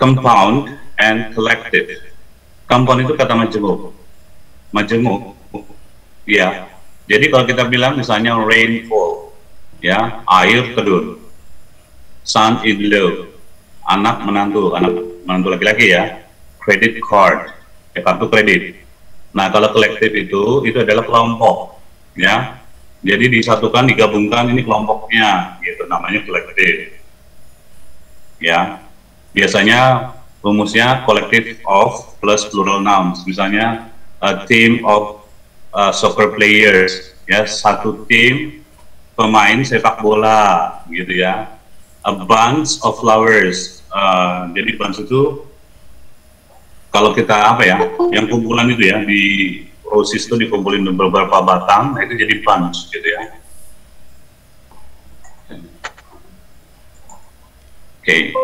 compound, and collective. Compound itu kata majemuk. Majemuk, ya. Jadi kalau kita bilang misalnya rainfall, ya, air teduh. Son-in-law, anak menantu laki-laki ya. Credit card, ya, kartu kredit. Nah, kalau kolektif itu adalah kelompok, ya. Jadi disatukan, digabungkan, ini kelompoknya, gitu, namanya kolektif. Ya, biasanya rumusnya collective of plus plural nouns. Misalnya a team of soccer players, ya, satu tim pemain sepak bola, gitu ya. A bunch of flowers, jadi bunch itu kalau kita apa ya, yang kumpulan itu ya, di roses itu dikumpulin beberapa batang, nah itu jadi bunch, gitu ya. Oke.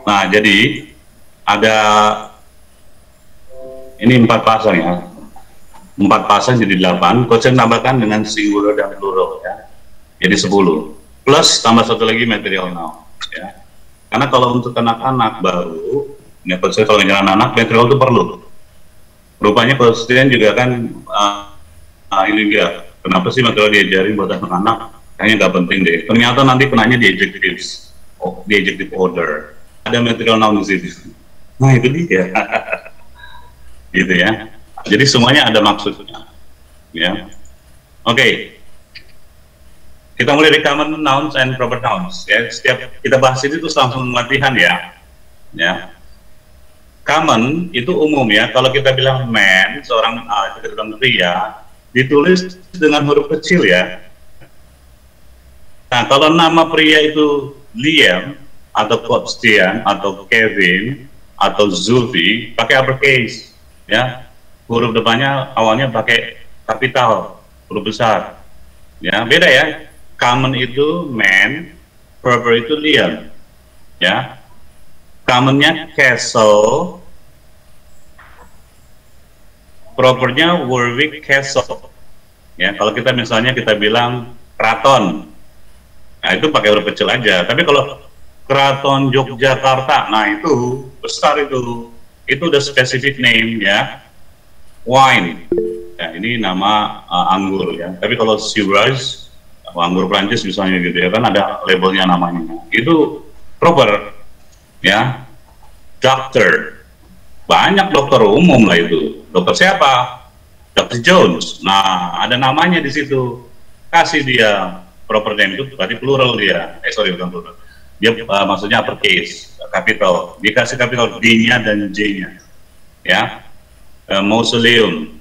Nah, jadi ada ini 4 pasang ya. 4 pasang jadi 8. Coach tambahkan dengan singular dan plural ya. Jadi 10. Plus tambah satu lagi material noun ya. Karena kalau untuk anak-anak baru, ya coach kalau ngajarin anak material itu perlu. Rupanya coach juga kan ini enggak. Kenapa sih material diajarin buat anak-anak? Kayaknya nggak penting deh. Ternyata nanti kenanya di adjectives, di adjective order. Ada material noun di situ. Nah itu dia, gitu ya. Jadi semuanya ada maksudnya, ya. Oke. Kita mulai dari common nouns and proper nouns. Ya, setiap kita bahas itu terus langsung latihan ya. Ya. Common itu umum ya. Kalau kita bilang man, seorang kita bilang pria, ditulis dengan huruf kecil ya. Nah, kalau nama pria itu Liam atau Kopstian atau Kevin atau Zulfi, pakai uppercase ya. Huruf depannya awalnya pakai kapital, huruf besar. Ya, beda ya. Common itu man, proper itu Liam. Ya. Commonnya castle, propernya Warwick Castle. Ya, kalau kita misalnya kita bilang keraton, nah itu pakai huruf kecil aja. Tapi kalau keraton Yogyakarta, nah itu besar itu udah specific name ya. Wine, ya ini nama anggur ya. Tapi kalau Shiraz, anggur Prancis misalnya gitu ya, kan ada labelnya namanya. Itu proper ya. Doctor, banyak dokter umum lah itu. Dokter siapa? Dr. Jones. Nah, ada namanya di situ. Kasih dia proper name, itu berarti plural dia. Sorry, bukan plural. Dia maksudnya uppercase, capital. Dikasih capital D-nya dan J-nya. Ya. Mausoleum,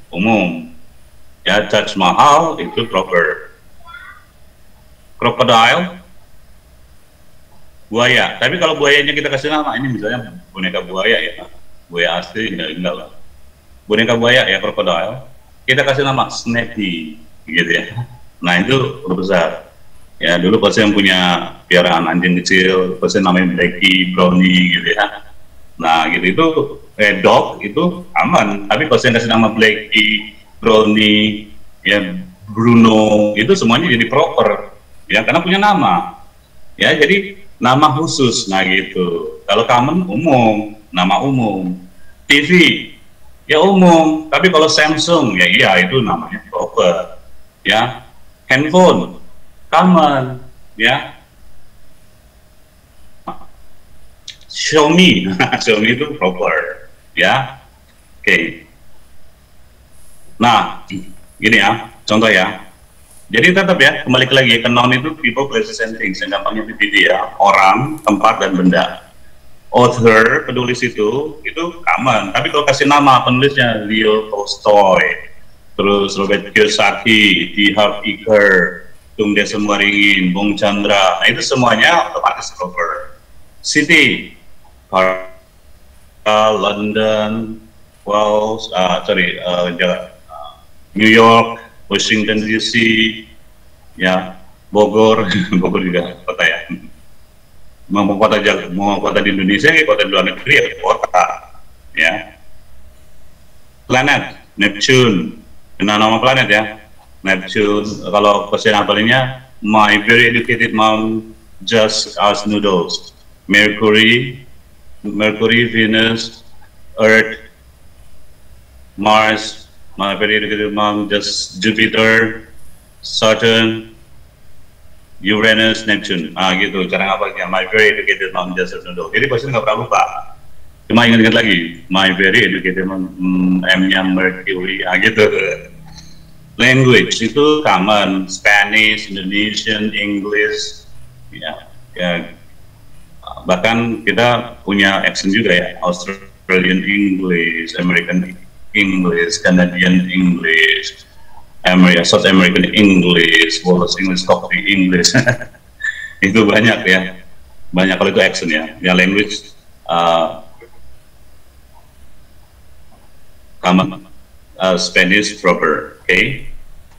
umum. Ya, Taj Mahal itu proper. Crocodile, buaya. Tapi kalau buayanya kita kasih nama, ini misalnya boneka buaya ya. Buaya asli, enggak lah. Boneka buaya ya, crocodile. Kita kasih nama Snappy, gitu ya. Nah itu huruf besar. Ya dulu pas yang punya piaraan anjing kecil, pas namanya Blackie, Brownie, gitu ya. Nah gitu itu dog itu aman. Tapi pas yang kasih nama Blackie, Brownie, ya Bruno, itu semuanya jadi proper. Ya karena punya nama. Ya jadi nama khusus. Nah gitu. Kalau common umum, nama umum. TV ya umum, tapi kalau Samsung ya iya itu namanya proper. Ya, handphone common ya. Xiaomi, Xiaomi itu proper ya. Oke. Nah, gini ya, contoh ya. Jadi tetap ya, kembali lagi ke noun itu people, places, and things. Yang gampangnya PPT ya, orang, tempat, dan benda. Author, penulis itu common. Tapi kalau kasih nama penulisnya Leo Tolstoy, terus Robert Kiyosaki, T. Harv Eker, Tung Desem Waringin, Bung Chandra, nah itu semuanya otomatis proper. City, London, Wales, New York, Washington DC, ya Bogor, Bogor juga kota ya. Mau kota di Indonesia, kota di luar negeri ya kota, ya. Planet, Neptune, nama planet ya, Neptune. Kalau question apelnya, my very educated mom just asked noodles. Mercury, Mercury, Venus, Earth, Mars, my very educated mom, just Jupiter, Saturn, Uranus, Neptune. Gitu cara ngapalnya. My very educated mom, just Saturn. Jadi pasti nggak pernah lupa. Cuma ingat-ingat lagi, my very educated mom, M-nya Mercury, gitu. Language itu common, Spanish, Indonesian, English, ya. Bahkan kita punya accent juga ya, Australian English, American English, Canadian English, South American English, Wales English, Cockney English. Itu banyak ya, banyak kalau itu accent ya. Ya language common, Spanish proper, oke?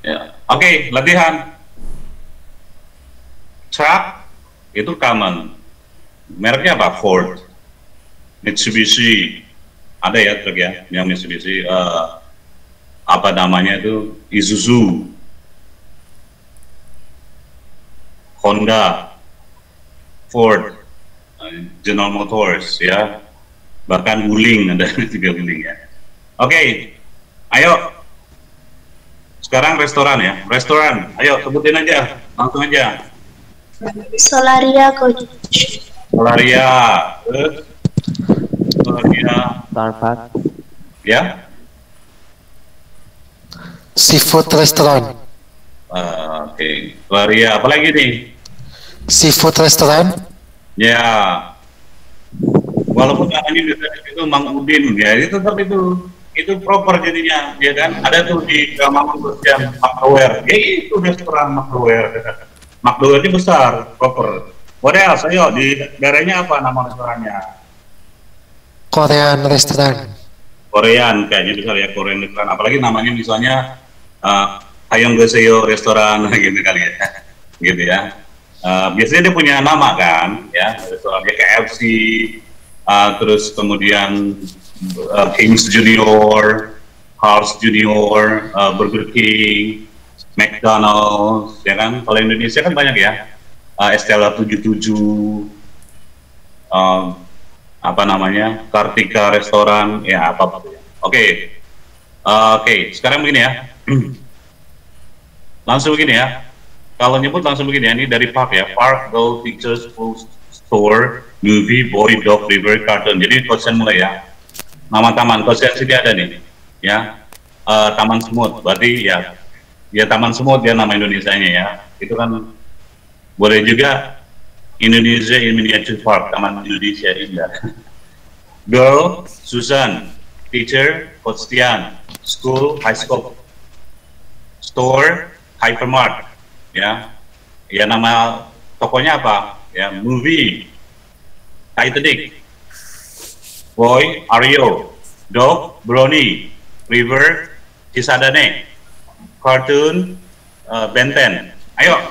Ya. Oke, latihan. Truck itu common. Mereknya apa? Ford, Mitsubishi, ada ya truk ya, yang Mitsubishi, apa namanya itu, Isuzu, Honda, Ford, General Motors ya, bahkan Wuling, ada juga Wuling ya. Oke, ayo, sekarang restoran ya, restoran, ayo sebutin aja, langsung aja. Solaria, Coach. Solaria, Solaria, Starbucks, ya. Seafood restaurant. Oke. Solaria, apa lagi nih? Seafood restaurant. Ya. Walaupun namanya itu Mang Udin, ya itu tetap itu proper jadinya, ya kan? Ada tuh di Gamang yang Macdower, ya itu restoran Macdower. Macdower ini besar, proper. What else? Ayo, di daerahnya apa nama restorannya? Korean restaurant. Korean, kayaknya besar ya, Korean restoran. Apalagi namanya misalnya Hayonggaseyo restoran, gitu kali ya. Gitu ya. Biasanya dia punya nama kan, ya, restorannya KFC, terus kemudian King's Junior, Carl's Junior, Burger King, McDonald's, ya kan? Kalau Indonesia kan banyak ya, Estella 77, apa namanya, Kartika Restoran, ya apa. Oke, sekarang begini ya, langsung begini ya. Kalau nyebut langsung begini ya, ini dari park ya, Park Go Pictures Food Store, Movie, Boy, Dog, River, Cartoon. Jadi kosen mulai ya. Nama taman kosen sini ada nih, ya. Taman Semut, berarti ya Taman Semut ya nama Indonesianya ya. Itu kan boleh juga Indonesia in Miniature Park, Taman Indonesia Indah. Girl, Susan. Teacher, Coach Tian. School, High School. Store, Hypermart. Ya, nama tokonya apa? Ya, Movie, Titanic. Boy, Aryo. Dog, Brownie. River, Cisadane. Cartoon, Ben 10. Ayo.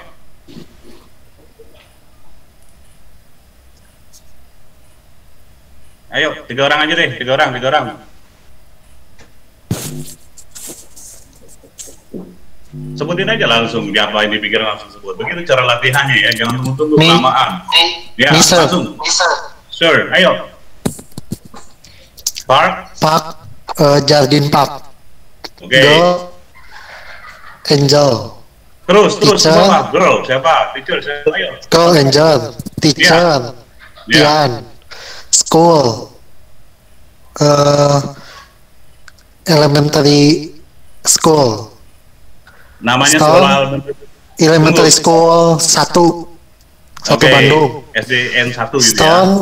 Ayo, 3 orang aja deh, 3 orang. Sebutin aja langsung, apa yang dipikir langsung sebut. Begitu cara latihannya ya, jangan tunggu-tunggu kelamaan. Ya, langsung. Sure, ayo. Park, Jardin Park. Oke. Girl, Angel. Terus, Teacher. siapa? Teacher, siapa? Ayo. Girl, Angel. Teacher. Tian. School. Elementary School. Namanya Stone, sekolah Elementary School 1 Oke, Bandung. SDN 1 gitu ya. Stone,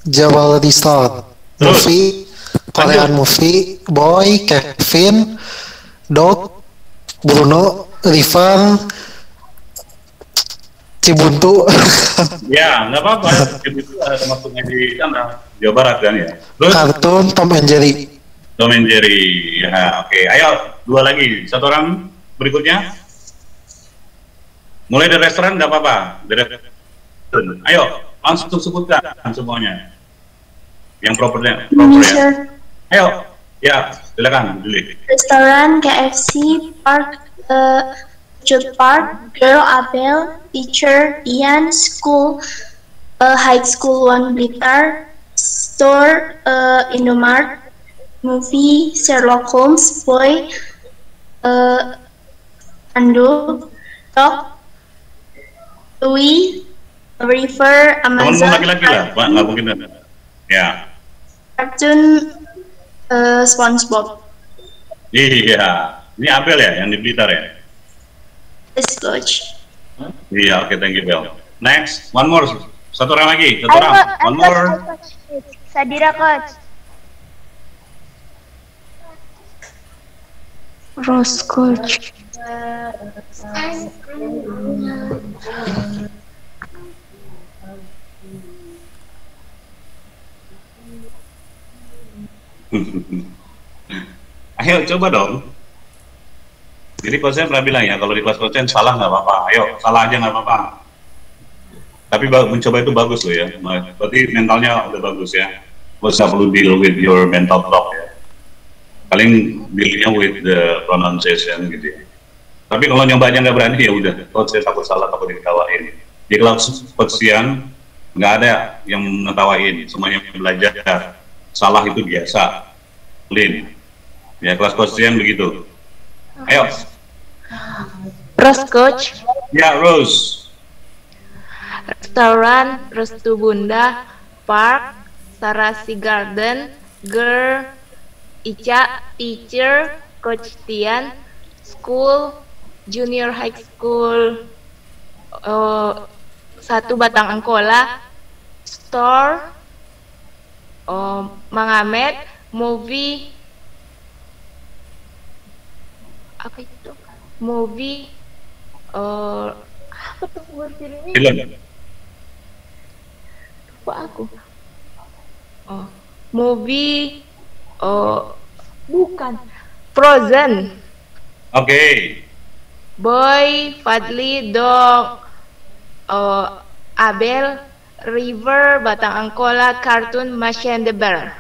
Jewelry Store. Terus? Movie, Korean movie, Boy, Kevin, Dog, Bruno, River, Cibuntu. Ya, nggak apa-apa. Itu termasuknya di sana, Jawa Barat kan ya. Terus Kartun Tom and Jerry. Tom and Jerry. Ya, oke. Ayo, 2 lagi. 1 orang berikutnya. Mulai dari restoran nggak apa-apa. Ayo, langsung sebutkan semuanya. Yang proper ya. Ayo, ya, silakan Juli. Restoran, KFC, Park, Jude Park, Girl Abel, Teacher, Ian, School, High School 1 Blitar, store, Indomart. Movie, Sherlock Holmes. Boy, Pandu. Dog, Louis. River, Temenmu Amazon. laki-laki lah, Pak, nggak mungkin ada. Ya. Cartoon, SpongeBob. Iya. Ini Abel ya, yang di Blitar ya? Yes, coach. Iya, oke, thank you, Bel. Next, one more. Satu orang lagi, satu orang. One more. Sadira, coach. Rose, coach. Ayo, coba dong. Jadi coachnya pernah bilang ya, kalau di kelas coachnya salah nggak apa-apa. Ayo, salah aja nggak apa-apa. Tapi mencoba itu bagus loh ya. Berarti mentalnya udah bagus ya. Coach nggak perlu deal with your mental block ya. Paling dealnya with the pronunciation gitu ya. Tapi kalau nyobanya nggak berani ya udah. Coach saya takut salah, takut diketawain. Di kelas coach yang nggak ada yang mengetawain, semuanya belajar. Salah itu biasa. Clean. Ya, kelas coach yang begitu. Ayo. Rose, coach. Ya, Rose. Restoran Restu Bunda, Park, Sarasi Garden, Girl, Ica, Teacher, Coach Tian, School, Junior High School, 1 Batang Angkola, Store, Mangamet, Movie, apa itu? Movie, apa tuh word ini? Film. Lupa aku. Movie, bukan. Frozen. Oke. Boy, Fadli, Dog, Abel, River, Batang Angkola, Cartoon, Masha and the Bear.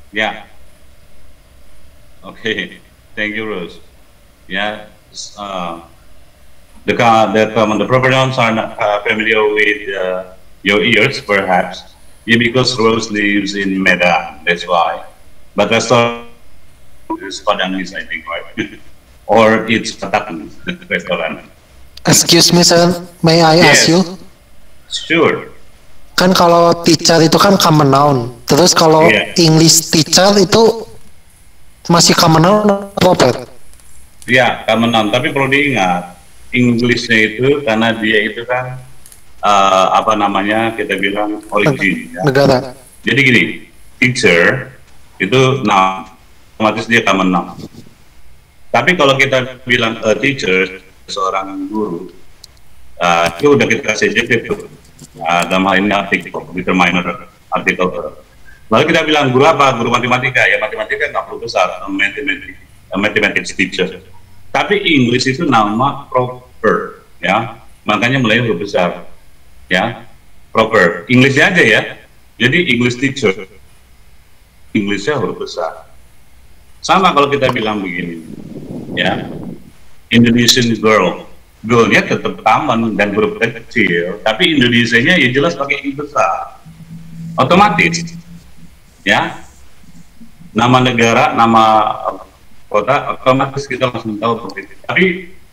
Ya. Oke. Thank you, Rose. Ya. The proper nouns are not familiar with your ears, perhaps. Yeah, because Rose lives in Medan, that's why. But restaurant is Padangis, I think, right? Or it's Patakan restaurant. Excuse me, sir. May I ask Yes. you? Sure. Kan kalau teacher itu kan common noun. Terus kalau Iya. English teacher itu masih common noun atau proper? Ya, common noun. Tapi perlu diingat, Englishnya itu karena dia itu kan apa namanya kita bilang origin. Ya. Negara. Jadi gini, teacher itu noun, otomatis dia common noun. Tapi kalau kita bilang a teacher, seorang guru, itu udah kita kasih adjective tuh. Dalam hal ini artikel, determiner, artikel. Lalu kita bilang guru apa? Guru matematika. Ya matematika nggak perlu besar, mathematics teacher. Tapi English itu nama proper, ya. Makanya mulai huruf besar, ya. Proper. Englishnya aja ya. Jadi English teacher, Englishnya huruf besar. Sama kalau kita bilang begini, ya. Indonesian girl. Girl-nya tetap taman dan huruf kecil, tapi Indonesianya ya jelas pakai I besar. Otomatis, ya. Nama negara, nama kota, otomatis kita langsung tahu seperti itu. Tapi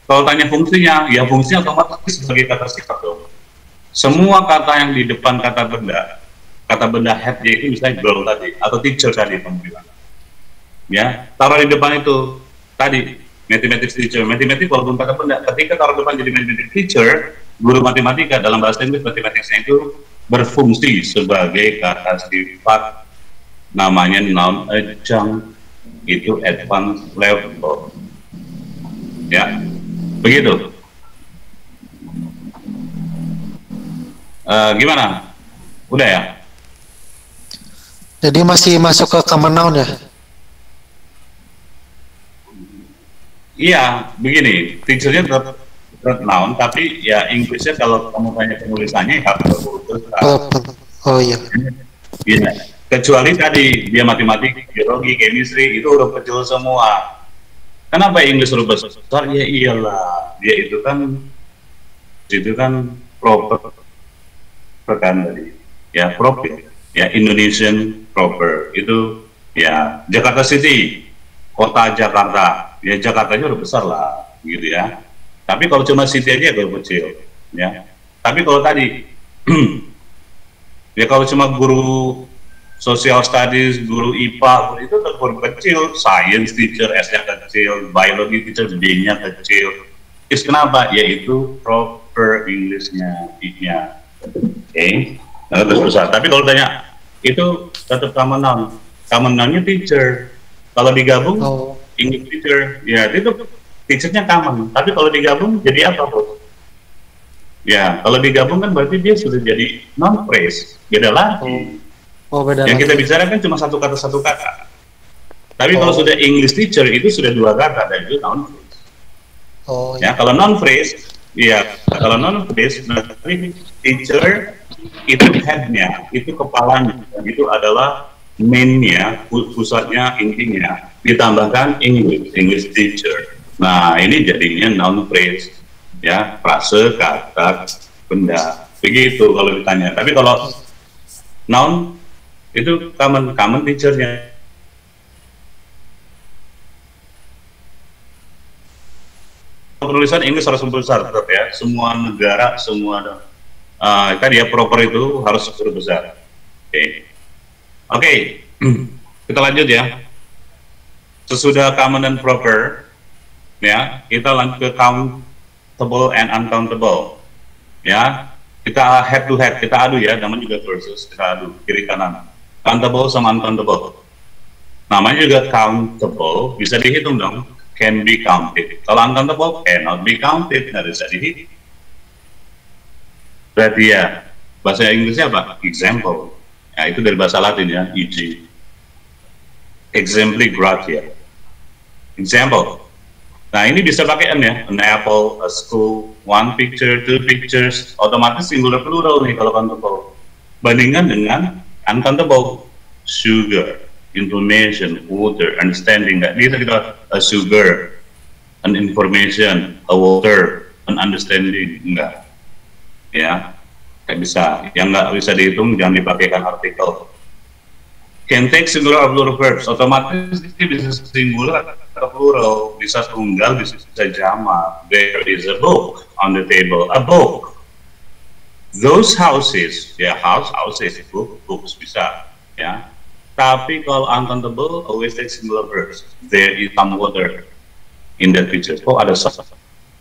kalau tanya fungsinya, ya fungsinya otomatis sebagai kata sifat dong. Semua kata yang di depan kata benda head itu misalnya girl tadi, atau teacher tadi, kamu bilang. Ya, taruh di depan itu tadi. Mathematics teacher, matematik walaupun kata benda, ketika taruh depan jadi mathematics teacher, guru matematika dalam bahasa Inggris matematiknya itu berfungsi sebagai kata sifat, namanya noun adjunct, itu advanced level, ya, begitu. Gimana? Udah ya? Jadi masih masuk ke common noun ya? Iya, begini, teachernya tetap noun, tapi ya Inggrisnya kalau kamu tanya penulisannya ya Proper. Oh iya. Iya, kecuali tadi dia matematik, biologi, chemistry itu huruf kecil semua. Kenapa English huruf besar? Ya iyalah, dia itu kan proper kan tadi. Ya proper, ya Indonesian proper itu ya Jakarta City, kota Jakarta. Ya Jakartanya udah besar lah, gitu ya. Tapi kalau cuma city aja agak kecil, ya. Tapi kalau tadi, ya kalau cuma guru social studies, guru IPA, itu guru kecil, science teacher S-nya kecil, biology teacher D-nya kecil. Terus kenapa? Yaitu proper English-nya, I-nya. Oke, terus besar. Tapi kalau tanya, itu tetap common noun. Common noun-nya teacher. Kalau digabung, English teacher, ya itu teacher-nya common. Tapi kalau digabung, jadi apa, Bos? Ya, kalau digabung kan berarti dia sudah jadi non-phrase. Beda lagi. Beda. Yang kita bicarakan cuma satu kata. Tapi kalau sudah English teacher itu sudah dua kata, dan itu noun phrase. Ya, kalau non phrase, ya kalau non phrase berarti teacher itu headnya, itu kepalanya, dan itu adalah mainnya, pusatnya, intinya. Ditambahkan English teacher. Nah, ini jadinya noun phrase, ya frase, kata, benda. Begitu kalau ditanya. Tapi kalau noun itu common teacher-nya. Penulisan Inggris harus besar tetap ya. Semua negara, semua tadi ya proper itu harus huruf besar. Oke. Kita lanjut ya. Sesudah common dan proper, ya kita lanjut ke countable and uncountable. Ya, kita head to head, kita adu ya, namanya juga versus, kita adu kiri kanan. Countable sama uncountable. Namanya juga countable, bisa dihitung dong, can be counted. Kalau uncountable, cannot be counted, nggak bisa dihitung. Berarti ya, bahasa Inggrisnya apa? Example. Ya, itu dari bahasa Latin ya, e.g. Exempli gratia. Example. Nah, ini bisa pakai N ya, an apple, a school, one picture, two pictures, otomatis singular plural nih kalau countable. Bandingkan dengan uncountable, sugar, information, water, understanding. Nggak bisa kita a sugar, an information, a water, an understanding. Enggak. Ya, nggak bisa. Yang nggak bisa dihitung jangan dipakaikan artikel. Can take singular or plural verbs, otomatis bisa singular atau plural, bisa tunggal, bisa jamak. There is a book on the table, a book. Those houses, ya houses, books bisa, ya. Tapi kalau uncountable, always take singular verbs. There is some water in that picture. Oh, ada some.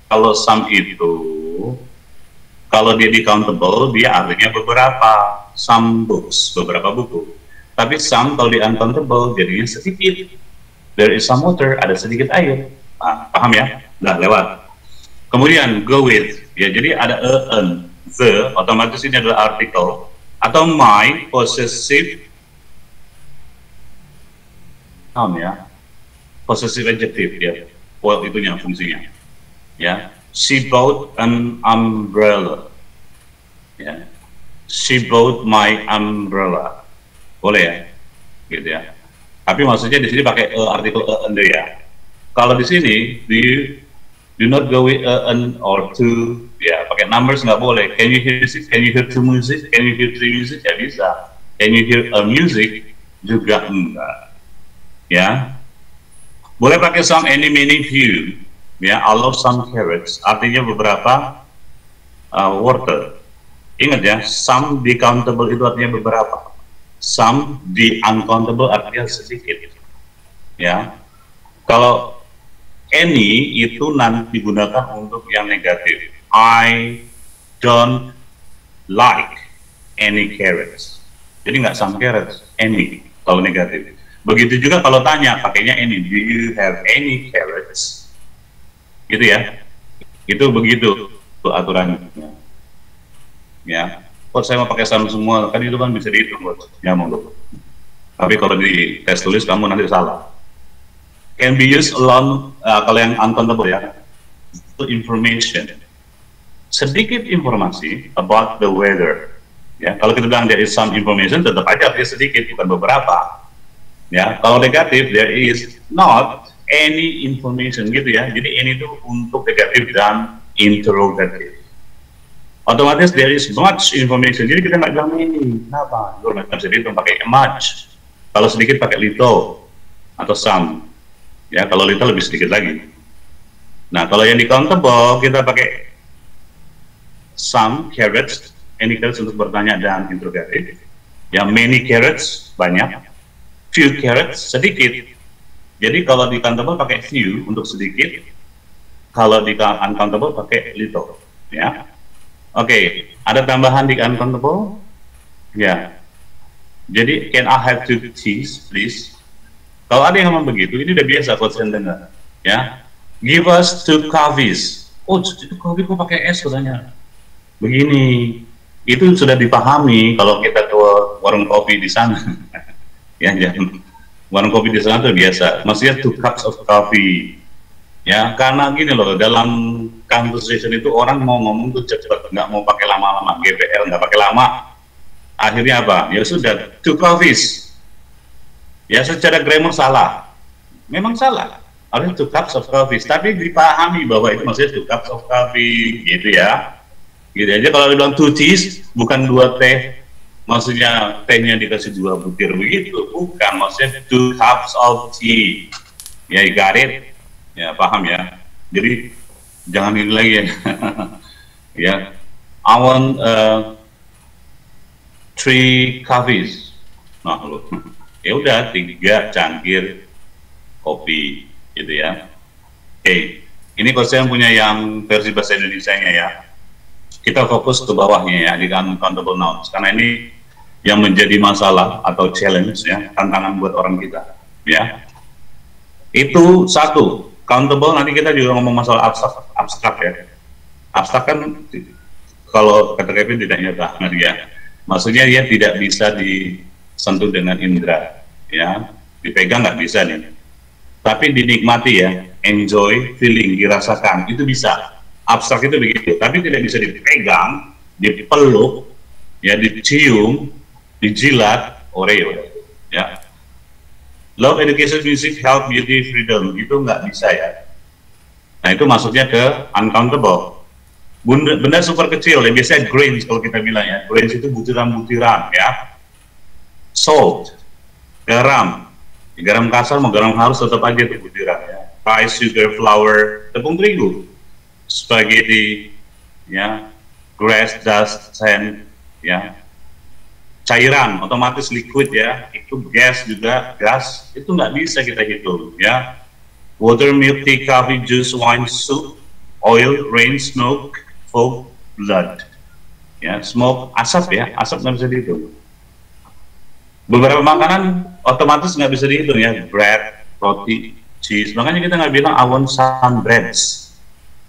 Kalau some itu, kalau dia di countable, dia artinya beberapa. Some books, beberapa buku. Tapi some kalau di uncountable jadinya sedikit. There is some water, ada sedikit air. Nah, paham ya? Nah, lewat. Kemudian go with, ya jadi ada an, the, otomatis ini adalah artikel atau my possessive noun ya, possessive adjective ya, well itunya fungsinya. Ya, she bought an umbrella. Ya, she bought my umbrella. Boleh ya, gitu ya. Tapi maksudnya di sini pakai artikel and ya. Kalau di sini do not go with an or to, ya pakai numbers nggak boleh. Can you hear music? Can you hear two music? Can you hear three music? Ya bisa. Can you hear a music? Juga enggak. Ya. Boleh pakai some, any, many, few. Ya, I love some carrots. Artinya beberapa wortel. Ingat ya, some di countable itu artinya beberapa. Some di uncountable artinya sedikit. Ya, kalau any itu nanti digunakan untuk yang negatif. I don't like any carrots. Jadi nggak some carrots, any kalau negatif. Begitu juga kalau tanya pakainya any. Do you have any carrots? Gitu ya. Itu begitu aturannya. Ya. Kok saya mau pakai some semua, kan itu kan bisa dihitung buat nyamuk. Tapi kalau di tes tulis kamu nanti salah. Can be used alone, kalau yang uncountable ya, information. Sedikit informasi about the weather. Ya, kalau kita bilang there is some information, tetap aja artinya sedikit, bukan beberapa. Ya, kalau negatif there is not any information gitu ya. Jadi any itu untuk negatif dan interrogative. Otomatis there is much information. Jadi kita nggak bilang ini. Kenapa? Lu nggak bisa dihitung pakai much. Kalau sedikit pakai little atau some. Ya, kalau little lebih sedikit lagi. Nah, kalau yang di countable kita pakai some carrots, any carrots untuk bertanya dan interrogatif. Yang many carrots banyak, few carrots sedikit. Jadi kalau di countable pakai few untuk sedikit, kalau di uncountable pakai little. Ya. Oke, ada tambahan di uncountable? Ya. Jadi, can I have 2 teas, please? Kalau ada yang ngomong begitu, ini udah biasa kalau saya dengar. Ya, give us 2 coffees. Oh, itu coffee kok pakai es katanya. Begini, itu sudah dipahami kalau kita ke warung kopi di sana. Ya, jangan. Warung kopi di sana tuh biasa. Maksudnya 2 cups of coffee. Ya, karena gini loh, dalam conversation itu orang mau ngomong tuh cepat, nggak mau pakai lama-lama, GPL nggak pakai lama. Akhirnya apa? Ya sudah, 2 coffees. Ya, secara grammar salah. Memang salah. Harusnya 2 cups of coffee. Tapi dipahami bahwa itu maksudnya 2 cups of coffee, gitu ya. Gitu aja. Kalau dibilang 2 teas, bukan 2 teh. Maksudnya tehnya dikasih 2 butir begitu. Bukan, maksudnya 2 cups of tea. Ya, you got it? Ya, paham ya. Jadi jangan ini lagi ya. Ya, I want 3 coffees. Nah, lu. Ya udah 3 cangkir kopi, gitu ya. Oke, ini kalau saya punya yang versi bahasa Indonesianya ya. Kita fokus ke bawahnya ya di uncountable nouns karena ini yang menjadi masalah atau challenge ya, tantangan buat orang kita. Ya, itu satu. Countable, nanti kita juga ngomong masalah abstrak ya. Abstrak kan kalau kata Kevin tidak nyata ya. Maksudnya dia tidak bisa disentuh dengan indera ya. Dipegang nggak bisa nih. Tapi dinikmati ya, enjoy, feeling, dirasakan, itu bisa. Abstrak itu begitu, tapi tidak bisa dipegang, dipeluk, ya dicium, dijilat, oreo ya. Love, education, music, health, beauty, freedom, itu nggak bisa ya. Nah, itu masuknya ke uncountable. Benda super kecil, ya biasanya grains kalau kita bilang ya. Grains itu butiran-butiran ya. Salt, garam. Garam kasar mau garam halus tetap aja itu butiran ya. Rice, sugar, flour, tepung terigu, spaghetti, ya, grass, dust, sand, ya. Cairan otomatis liquid ya, itu gas juga, gas itu nggak bisa kita hitung ya. Water, milk, tea, coffee, juice, wine, soup, oil, rain, smoke, fog, blood ya. Smoke, asap ya, asap nggak bisa dihitung. Beberapa makanan otomatis nggak bisa dihitung ya, bread, roti, cheese. Makanya kita nggak bilang I want some breads,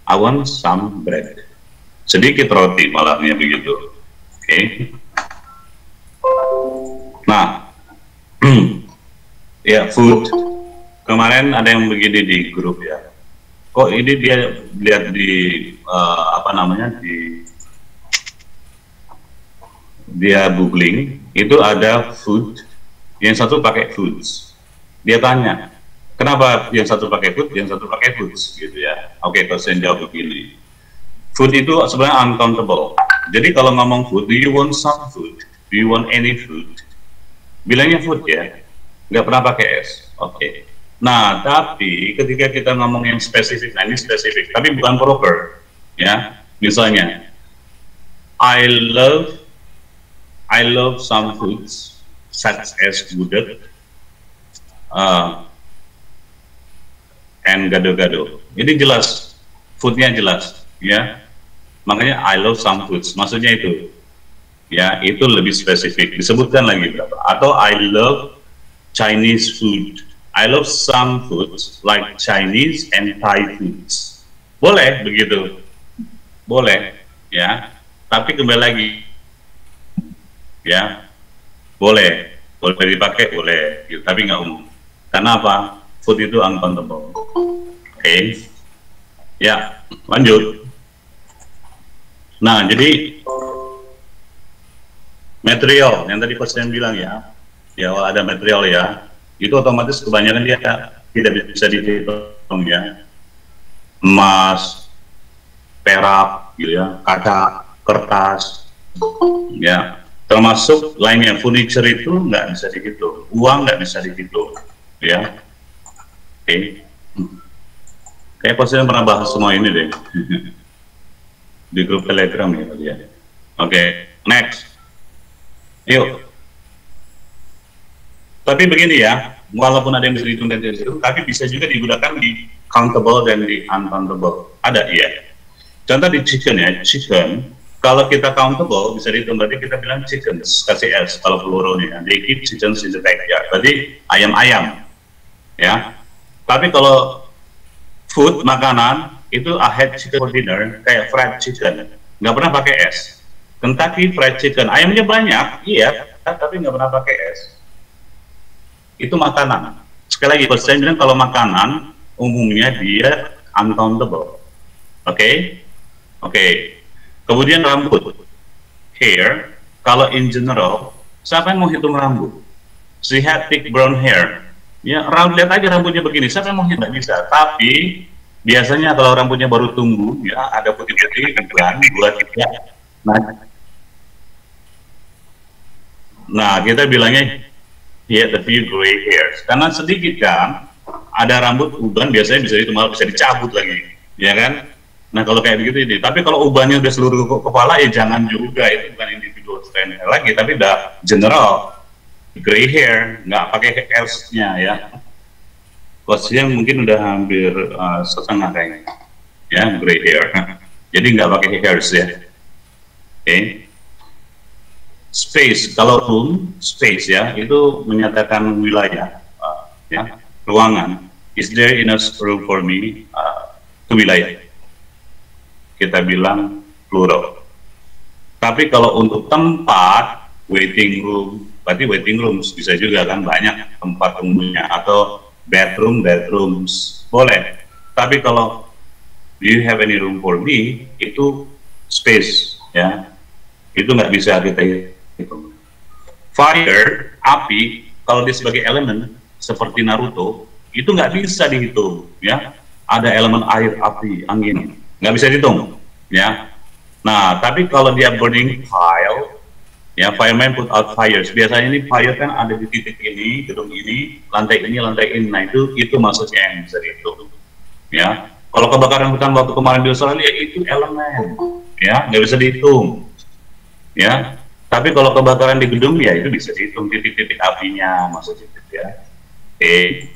I want some bread, sedikit roti malahnya begitu. Oke. Nah, ya food. Kemarin ada yang begini di grup ya. Kok ini dia lihat di apa namanya dia googling itu ada food, yang satu pakai foods. Dia tanya, kenapa yang satu pakai food, yang satu pakai foods gitu ya. Oke, kalau saya jawab begini. Food itu sebenarnya uncountable. Jadi kalau ngomong food, do you want some food? Do you want any food? Bilangnya food ya, nggak pernah pakai S. Oke. Nah, tapi ketika kita ngomong yang spesifik, nah ini spesifik, tapi bukan proper, ya. Misalnya, I love some foods, such as gudeg, and gado-gado. Ini jelas, foodnya jelas, ya. Makanya I love some foods, maksudnya itu. Ya, itu lebih spesifik, disebutkan lagi berapa. Atau I love Chinese food. I love some foods like Chinese and Thai foods. Boleh begitu, boleh, ya. Tapi kembali lagi, ya, boleh dipakai, boleh, gitu. Tapi nggak umum. Karena apa? Food itu uncountable. Oke, ya, lanjut. Nah, jadi material yang tadi Coach Sam bilang ya, ada material ya, itu otomatis kebanyakan dia tidak bisa dihitung ya. Emas, perak, gitu ya, kaca, kertas, ya. Termasuk lainnya, furniture itu nggak bisa dihitung, uang nggak bisa dihitung, ya. Oke. Kayak pasti pernah bahas semua ini deh di grup Telegram ya tadi ya. Oke, next. Yuk. Tapi begini ya, walaupun ada yang bisa dihitung dan tidak dihitung, tapi bisa juga digunakan di countable dan di uncountable. Ada, iya. Contoh di chicken ya, chicken. Kalau kita countable, bisa dihitung, berarti kita bilang chickens, kasih S, kalau plural nih. They keep chickens in the backyard. Berarti ayam-ayam. Ya. Tapi kalau food, makanan, itu I had chicken for dinner, kayak fried chicken. Nggak pernah pakai S. Kentucky fried chicken, ayamnya banyak, iya, tapi nggak pernah pakai S. Itu makanan. Sekali lagi, saya bilang kalau makanan, umumnya dia uncountable. Oke? Oke. Kemudian rambut. Hair, kalau in general, siapa yang mau hitung rambut? She had thick brown hair. Ya, lihat aja rambutnya begini, siapa yang mau hitung? Nggak bisa. Tapi, biasanya kalau rambutnya baru tumbuh, ya ada putih-putih, kemudian 2, 3. Nah, kita bilangnya he had a few gray hairs. Karena sedikit kan, ada rambut uban biasanya bisa malah bisa dicabut lagi, ya kan? Nah kalau kayak begitu ini. Tapi kalau ubannya udah seluruh kepala ya jangan juga, itu bukan individual strand lagi, tapi udah general gray hair, nggak pakai hairs-nya ya. Kosnya mungkin udah hampir setengah kayaknya, ya gray hair. Jadi nggak pakai hairs ya. Oke. Space, kalau room, space ya, itu menyatakan wilayah, ya, ruangan. Is there enough room for me? Itu wilayah. Kita bilang plural. Tapi kalau untuk tempat, waiting room, berarti waiting rooms bisa juga kan, banyak tempat tunggunya, atau bedrooms, boleh. Tapi kalau do you have any room for me, itu space, ya. Itu nggak bisa kita hitung. Fire, api, kalau dia sebagai elemen seperti Naruto, itu nggak bisa dihitung, ya. Ada elemen air, api, angin, nggak bisa dihitung, ya. Nah, tapi kalau dia burning pile, ya, fireman put out fires. Biasanya ini fire kan ada di titik ini, gedung ini, lantai ini. Nah, itu maksudnya yang bisa dihitung, ya. Kalau kebakaran hutan waktu kemarin di Australia itu elemen, ya, nggak bisa dihitung, ya. Tapi kalau kebakaran di gedung ya itu bisa dihitung titik-titik apinya, maksudnya ya. Oke.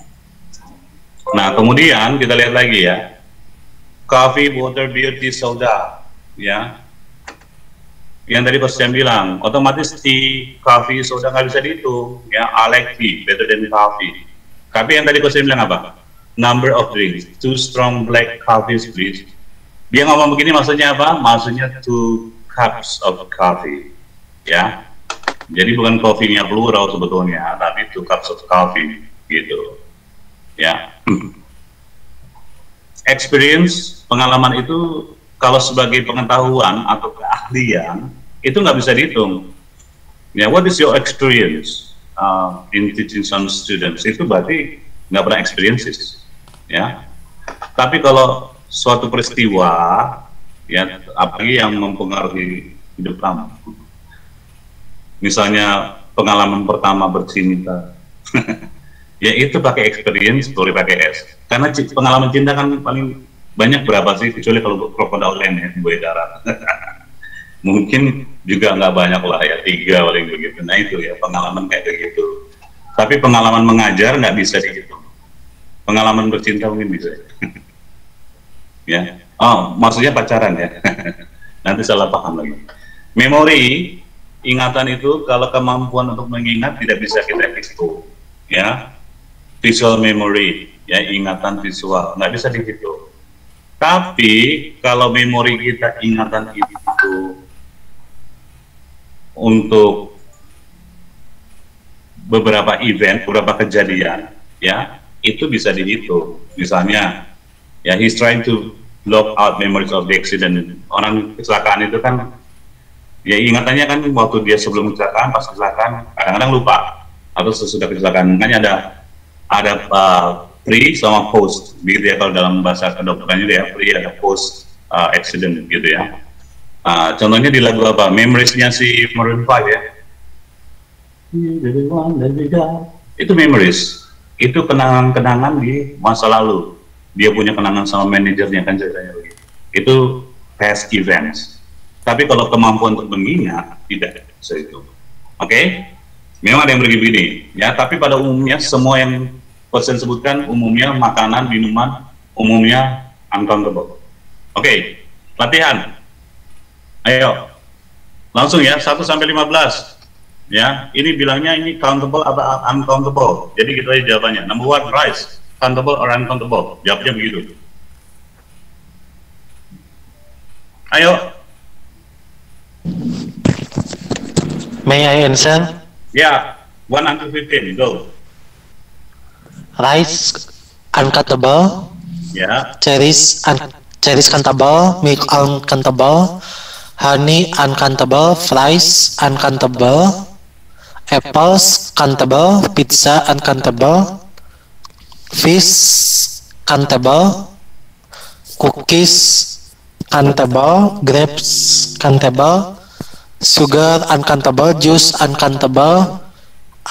Nah kemudian kita lihat lagi ya, coffee, water, beauty, soda, ya. Yang tadi Pak Sam bilang, otomatis tea, coffee, soda nggak bisa dihitung, ya. I like tea better than coffee. Tapi yang tadi Pak Sam bilang apa? Number of drinks, 2 strong black coffees please. Dia ngomong begini maksudnya apa? Maksudnya 2 cups of coffee. Ya, jadi bukan kopinya plural sebetulnya, tapi 2 cups of coffee, gitu. Ya, experience, pengalaman itu kalau sebagai pengetahuan atau keahlian itu nggak bisa dihitung. Ya, what is your experience in teaching some students? Itu berarti nggak pernah experiences, ya. Tapi kalau suatu peristiwa, ya, apalagi yang mempengaruhi hidup kamu. Misalnya pengalaman pertama bercinta, ya itu pakai experience, boleh pakai S. Karena pengalaman cinta kan paling banyak berapa sih, kecuali kalau crocodile land ya, buaya darat. Mungkin juga nggak banyak lah ya, 3 paling begitu. Nah itu ya pengalaman kayak begitu. Tapi pengalaman mengajar nggak bisa dihitung. Pengalaman bercinta mungkin bisa. Ya, oh maksudnya pacaran ya. Nanti salah paham lagi. Memori, ingatan itu kalau kemampuan untuk mengingat tidak bisa kita hitung, ya. Visual memory, ya, ingatan visual nggak bisa dihitung. Tapi kalau memori kita, ingatan itu untuk beberapa event, beberapa kejadian, ya, itu bisa dihitung. Misalnya, ya, he's trying to block out memories of the accident. Orang kecelakaan itu kan, ya ingatannya kan waktu dia sebelum kecelakaan, pas kecelakaan, kadang-kadang lupa, atau sesudah kecelakaan. Makanya ada pre sama post, gitu ya kalau dalam bahasa kedokteran itu ya, pre ada post accident gitu ya. Contohnya di lagu apa? Memories-nya si Maroon 5 ya. Itu memories, itu kenangan-kenangan di masa lalu. Dia punya kenangan sama manajernya kan ceritanya begitu. Itu past events. Tapi kalau kemampuan untuk mengingat tidak itu. Oke? Memang ada yang begini ya, tapi pada umumnya semua yang person sebutkan umumnya makanan, minuman, umumnya uncountable. Oke, latihan. Ayo. Langsung ya, 1 sampai 15. Ya, ini bilangnya ini countable atau uncountable. Jadi gitu aja jawabannya. Number 1, rice. Countable or uncountable? Jawabnya begitu. Ayo. May I answer? Ya, 1 until 15, go. Rice uncountable, Ya, cherries countable, milk uncountable, honey uncountable, fries uncountable, apples countable, pizza uncountable, fish countable, cookies countable, grapes countable, sugar uncountable, juice uncountable,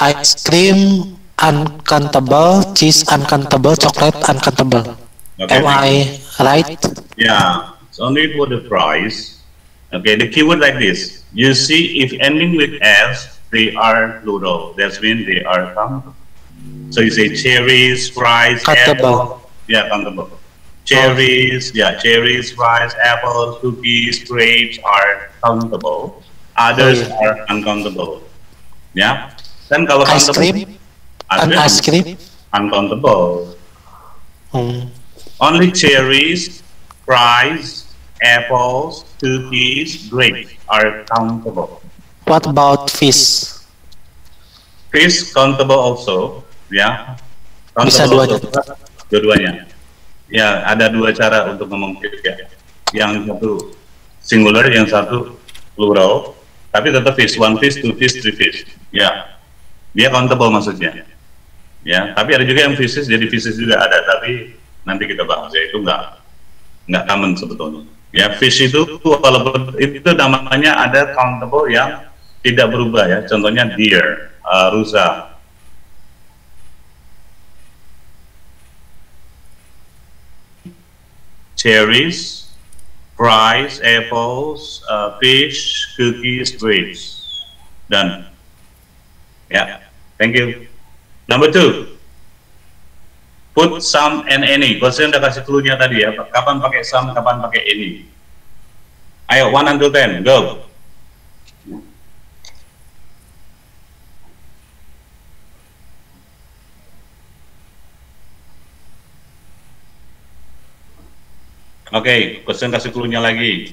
ice cream uncountable, cheese uncountable, chocolate uncountable. okay. Am I right? Yeah, it's only for the price. Okay, the keyword like this. You see, if ending with S, they are plural. That means they are countable. So you say cherries, fries, Countable. apple. Yeah, countable. Cherries, cherries, fries, apples, cookies, grapes are countable. Others are uncountable. Yeah. Then kalau Ice countable, cream? Ice cream? uncountable. Only cherries, fries, apples, cookies, grapes are countable. What about fish? Fish countable also, ya. Bisa Countable also. Dua-duanya. Ya, ada 2 cara untuk ngomong fish ya. Yang satu singular, yang satu plural. Tapi tetap fish, 1 fish, 2 fish, 3 fish. Ya, dia countable maksudnya. Ya, tapi ada juga yang fishes jadi fishes juga ada, tapi nanti kita bahas ya, itu nggak common sebetulnya. Ya, fish itu walaupun itu namanya ada countable yang tidak berubah ya. Contohnya deer, rusa. Cherries, fries, apples, fish, cookies, grapes. Done. Ya, thank you. Number 2. Put some and any. Kalau saya udah kasih clue-nya tadi ya, kapan pakai some, kapan pakai any. Ayo, 1 until 10, go. Oke, question kasih clue-nya lagi.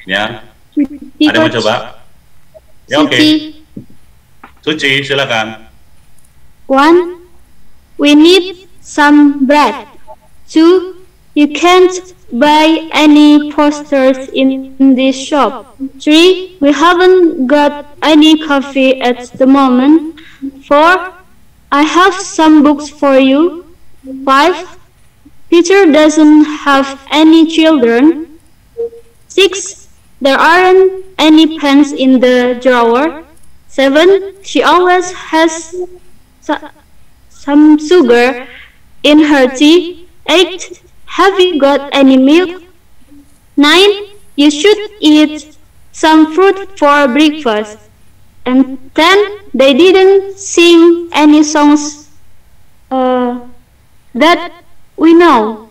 Ya, ada yang mau coba? Ya, oke. Suci, silakan. 1. We need some bread. 2. You can't buy any posters in this shop. 3. We haven't got any coffee at the moment. 4. I have some books for you. 5. Peter doesn't have any children. 6. There aren't any pens in the drawer. 7. She always has some sugar in her tea. 8. Have you got any milk? 9. You should eat some fruit for breakfast. And 10. They didn't sing any songs that we know.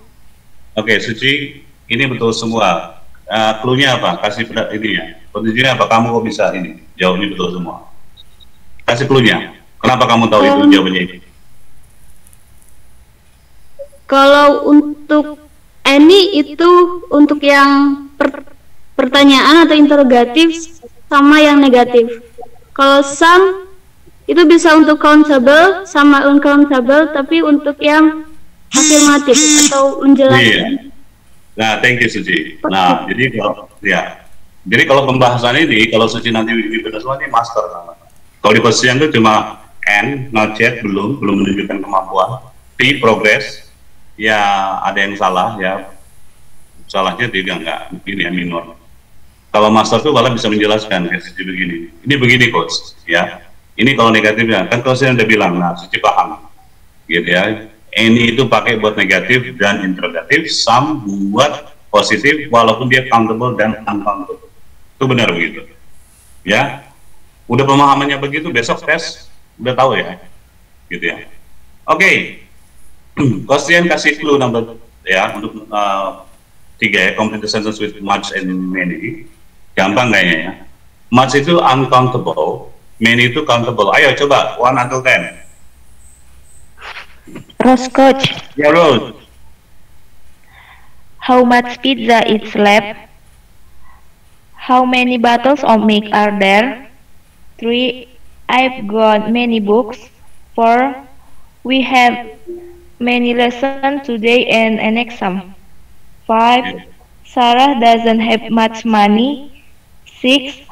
Oke, Suci, ini betul semua. Clue-nya apa? Kasih ini ya. Petunjuknya apa? Kamu kok bisa ini? Jawabnya betul semua. Kasih clue-nya. Kenapa kamu tahu itu jawabannya ini? Kalau untuk any itu untuk yang pertanyaan atau interrogatif sama yang negatif. Kalau some itu bisa untuk countable sama uncountable, tapi untuk yang afirmatif atau menjelaskan. Iya. Nah, thank you Suci. Nah, jadi kalau pembahasan ini, kalau Suci nanti di semua ini master sama. Kalau di posisi yang itu cuma N, not yet, belum menunjukkan kemampuan. P progress, ya ada yang salah ya. Salahnya tidak enggak, ini yang minor. Kalau master tuh malah bisa menjelaskan kayak seperti begini. Ini begini coach, ya. Ini kalau negatifnya, kan coach udah bilang, nah Suci paham, gitu ya. Any itu pakai buat negatif dan interrogatif, some buat positif, walaupun dia countable dan uncountable. Itu benar begitu, ya. Udah pemahamannya begitu, besok tes udah tahu ya, gitu ya. Oke, Question kasih clue number ya untuk 3 ya, complete the sentence with much and many. Gampang kayaknya ya. Much itu uncountable, many itu countable. Ayo coba 1 until 10. Rose, coach. Ya Rose. How much pizza is left? How many bottles of milk are there? 3. I've got many books. 4. We have many lessons today and an exam. 5. Sarah doesn't have much money. 6.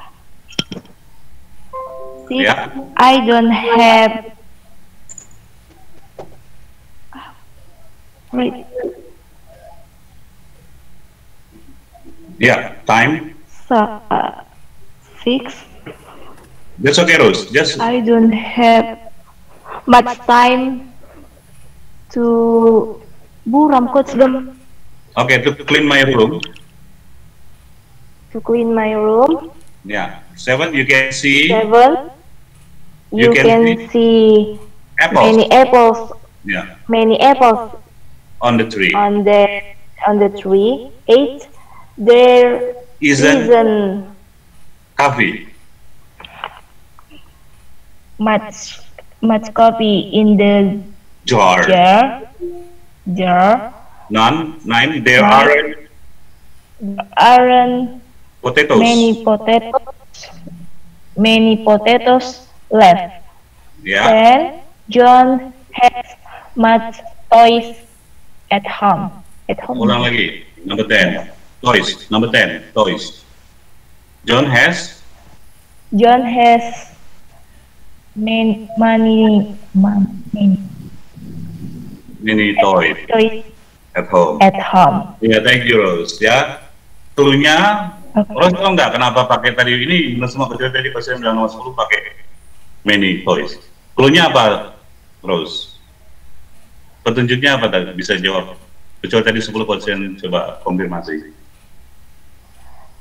Ya. I don't have. Wait. Ya, time. 6. That's okay Rose. Just I don't have much time to buram coach them okay to clean my room. to clean my room. Yeah. 7 you can see 7. You can can see apples. many apples. Yeah. Many apples On the tree. on the tree. 8. There Isn't isn't coffee. much coffee in the Jar. jar. None. 9. There Nine. aren't Aren't potatoes. many potatoes left. Yeah. 10. John has much toys at home. Ulang lagi. Number 10. Toys. Number 10. Toys. John has many many toys toys at home. at home. Ya, thank you Rose. Ya. Cluenya, Okay. Rose tahu nggak kenapa pakai tadi ini? Benar semua kecil tadi pasien bilang nomor 10 pakai many toys. Cluenya apa, Rose? Petunjuknya apa tadi? Bisa jawab. Kecuali tadi 10 pasien coba konfirmasi.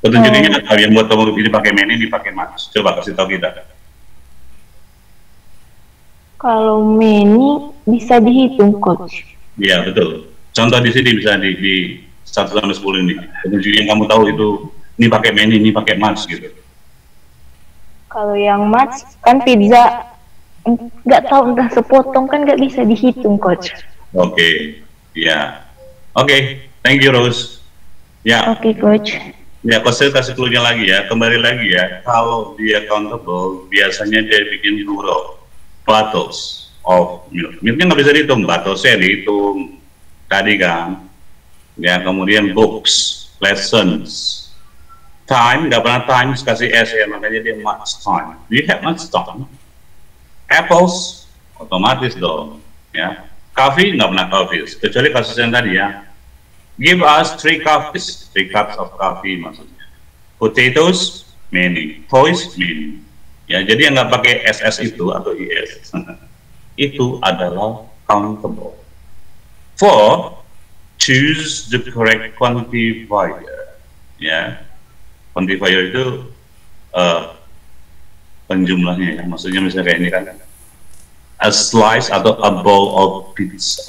Petunjuknya apa yang buat kamu ini pakai many, dipakai much? Coba kasih tahu kita. Kalau many bisa dihitung coach. Iya betul. Contoh di sini bisa di 1 sampai 10 ini. Petunjuk yang kamu tahu itu ini pakai many, ini pakai much gitu. Kalau yang much kan pizza nggak tahu entah sepotong kan nggak bisa dihitung coach. Oke, ya. Oke, thank you Rose. Ya, Oke coach. ya saya kasih clue-nya lagi ya. Kembali lagi ya. Kalau dia countable, biasanya dia bikin plural. Bottles of milk. Milknya nggak bisa dihitung, bottlesnya dihitung. Tadi kan. Ya, kemudian books, lessons. Time, nggak pernah time, kasih S ya, makanya dia much time. Do you have much time? Apples, otomatis dong. Ya. Coffee, nggak pernah coffee. Kecuali kasus yang tadi ya. Give us 3 coffees, 3 cups of coffee maksudnya. Potatoes, many. Toys, many. Ya, jadi yang nggak pakai SS itu atau IS itu adalah countable. 4. Choose the correct quantifier. Ya, quantifier itu penjumlahnya ya. Maksudnya misalnya kayak ini kan, a slice atau a bowl of pizza.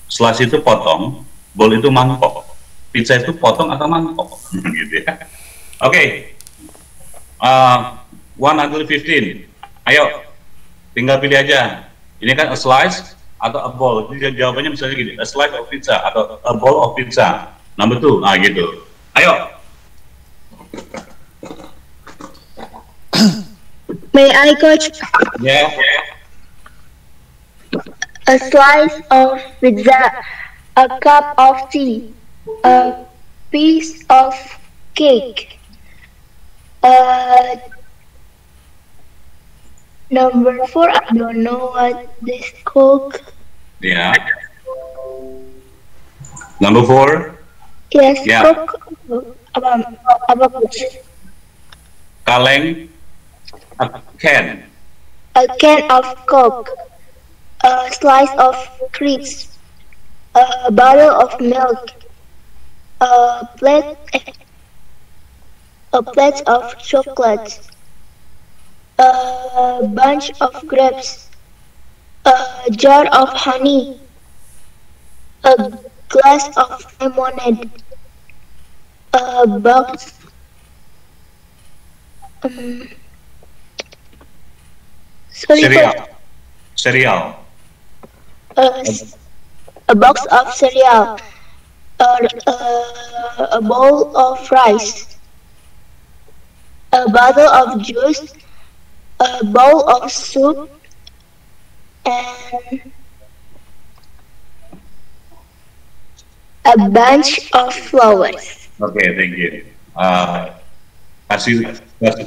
Slice itu potong, bowl itu mangkok. Pizza itu potong atau mangkok, gitu ya. Oke. 1 until 15. Ayo, tinggal pilih aja. Ini kan a slice atau a bowl. Jadi jawabannya misalnya gini, a slice of pizza atau a bowl of pizza. Number 2, gitu. Ayo. May I, coach? Ya. A slice of pizza, a cup of tea, a piece of cake. Number 4, I don't know what this called. Ya. Number 4. Yes, Yeah. Coke. Apa coach? Kaleng. A can. A can of Coke. A slice of crisps. A bottle of milk. A plate of chocolates. A bunch of grapes. A jar of honey. A glass of lemonade. A box. Sorry, Cereal. coach. Cereal. A box of cereal. A bowl of rice. A bottle of juice. A bowl of soup. And a bunch of flowers. Oke, thank you. Kasih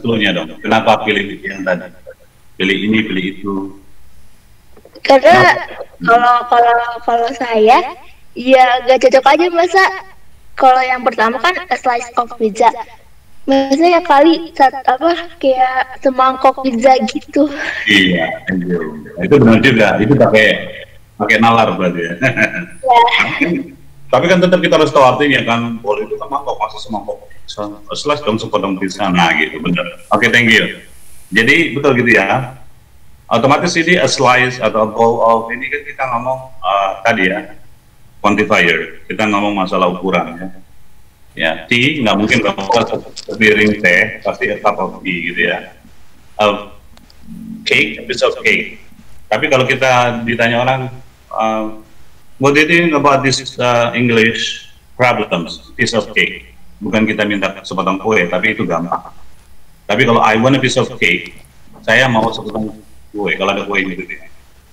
clue-nya dong. Kenapa pilih yang tadi? Pilih ini, pilih itu. Karena kalau saya ya gak cocok aja, masa kalau yang pertama kan a slice of pizza, masa ya kali kayak semangkok pizza gitu. Iya, thank you. Itu benar juga. Itu pakai nalar berarti ya. Tapi kan tetap kita harus tahu artinya kan. Boleh itu kan mangkok, masa semangkok. Slice dong sepotong pizza. Nah gitu, benar. Oke, thank you. Jadi betul gitu ya. Otomatis ini a slice atau a bowl of, ini kan kita ngomong tadi ya, quantifier. Kita ngomong masalah ukuran ya. Ya, tea nggak mungkin kalau sepiring teh, pasti a cup of tea gitu ya. Cake, a piece of cake. Tapi kalau kita ditanya orang, what do you think about this English problems? Piece of cake. Bukan kita minta sepotong kue, tapi itu gampang. Tapi kalau I want a piece of cake, saya mau sepotong kue, kalau ada kue gitu ya.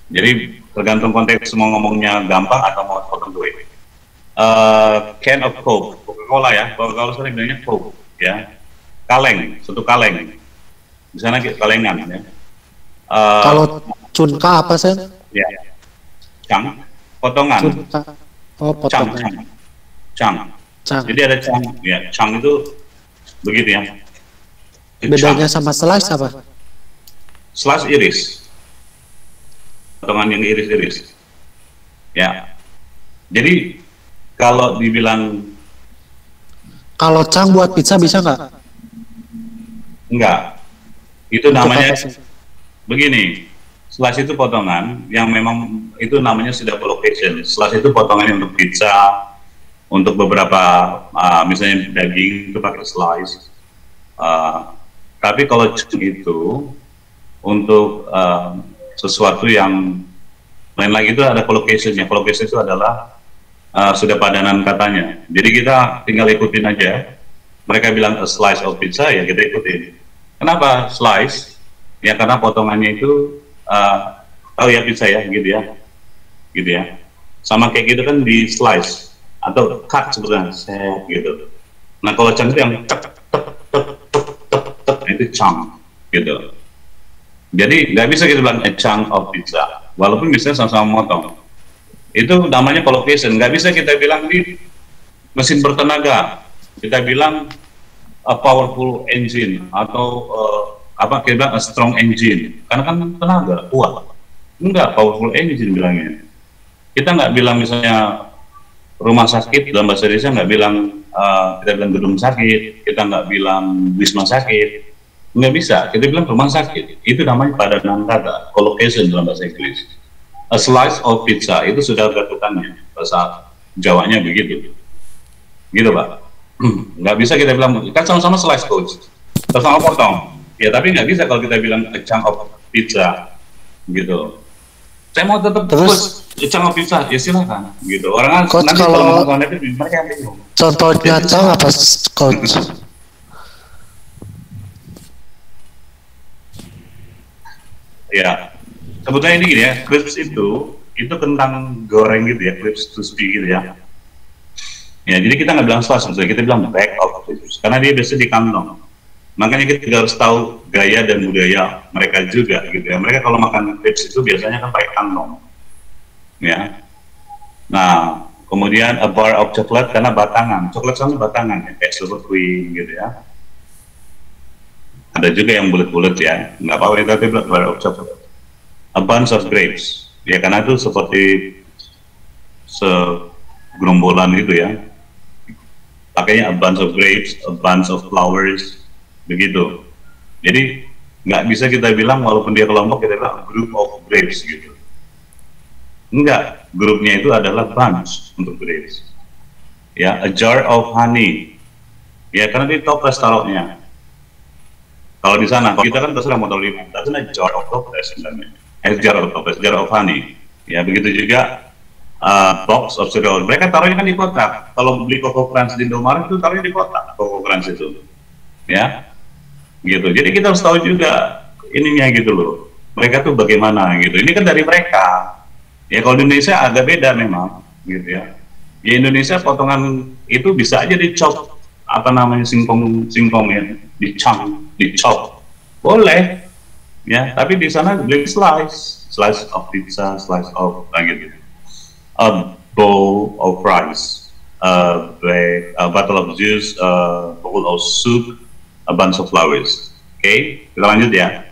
Jadi tergantung konteks mau ngomongnya gampang atau mau sepotong kue. Can of Coke, Coca-Cola ya, Coca-Cola sering bilangnya Coke ya. Kaleng, satu kaleng. Di sana kalengan ya. Kalau cunka apa sih? Ya. Cang, potongan. Cunka. Oh, Cang. potongan. Cang. Cang. Jadi ada cang, ya. Cang itu begitu ya. Bedanya Cang. sama slice apa? Slice iris. Potongan yang iris-iris. Ya. Jadi kalau dibilang Kalau cang buat pizza bisa nggak? enggak, itu Untuk namanya apa sih? begini. Slice itu potongan yang memang itu namanya sudah collocation. Slice itu potongan untuk pizza, untuk beberapa misalnya daging itu pakai slice. Tapi kalau cang itu untuk sesuatu yang lain lagi itu ada collocation-nya. Collocation itu adalah sudah padanan katanya. Jadi kita tinggal ikutin aja. Mereka bilang a slice of pizza, ya kita ikutin. Kenapa slice? Ya karena potongannya itu ya pizza ya, gitu ya. Sama kayak gitu kan di slice atau cut sebenarnya, gitu. Nah kalau cang itu yang itu cang, gitu. Jadi nggak bisa kita bilang a chunk of pizza, walaupun misalnya sama-sama motong. Itu namanya collocation. Nggak bisa kita bilang di mesin bertenaga. Kita bilang a powerful engine atau kita bilang a strong engine. Karena kan tenaga, kuat. Enggak, powerful engine bilangnya. Kita nggak bilang misalnya rumah sakit, dalam bahasa Indonesia nggak bilang kita bilang gedung sakit, kita nggak bilang wisma sakit. Nggak bisa, kita bilang rumah sakit. Itu namanya padanan kata, collocation dalam bahasa Inggris. A slice of pizza, itu sudah gatutannya, bahasa Jawanya begitu. Gitu Pak. Nggak bisa kita bilang, kan sama-sama slice coach, sama-sama potong. Ya tapi nggak bisa kalau kita bilang a chunk of pizza, gitu. Saya mau tetap terus a chunk of pizza, ya silakan. Gitu. Orang Coach, nanti kalau ngomong itu mereka yang bingung. contohnya cang apa, coach? Ya, sebetulnya ini gini ya, crisps itu kentang goreng gitu ya, crisps crispy gitu ya. Ya, jadi kita nggak bilang slice, kita bilang bag of crisps, karena dia biasa di kantong. Makanya kita juga harus tahu gaya dan budaya mereka juga gitu ya. Mereka kalau makan crisps itu biasanya kan pakai kantong. ya. Nah, kemudian a bar of chocolate karena batangan, coklat sama batangan, ya, kayak silver queen gitu ya. Ada juga yang bulat-bulat ya, nggak apa-apa, tapi bar of chocolate. A bunch of grapes, ya karena itu seperti segerombolan gitu ya. Pakainya a bunch of grapes, a bunch of flowers, begitu. Jadi nggak bisa kita bilang walaupun dia kelompok kita bilang a group of grapes gitu. Enggak, grupnya itu adalah bunch untuk grapes. Ya, a jar of honey. Ya, karena di toples taruhnya. Kalau di sana, kalau kita kan terserah mau taruh di mana. That's a jar of toples sebenarnya. Jar of toples, jar of honey. Ya, begitu juga box of cereal. Mereka taruhnya kan di kotak. Kalau beli Coco Crunch di Indomaret itu taruhnya di kotak, Coco Crunch itu. Ya, gitu. Jadi kita harus tahu juga ininya gitu loh. Mereka tuh bagaimana gitu. Ini kan dari mereka. Ya kalau di Indonesia agak beda memang, gitu ya. Di Indonesia potongan itu bisa aja dicop, apa namanya singkong ya, dicop, boleh, ya. Tapi di sana beli slice of pizza, slice of gitu, a bowl of rice, a bottle of juice, a bowl of soup, a bunch of flowers. Oke, kita lanjut ya.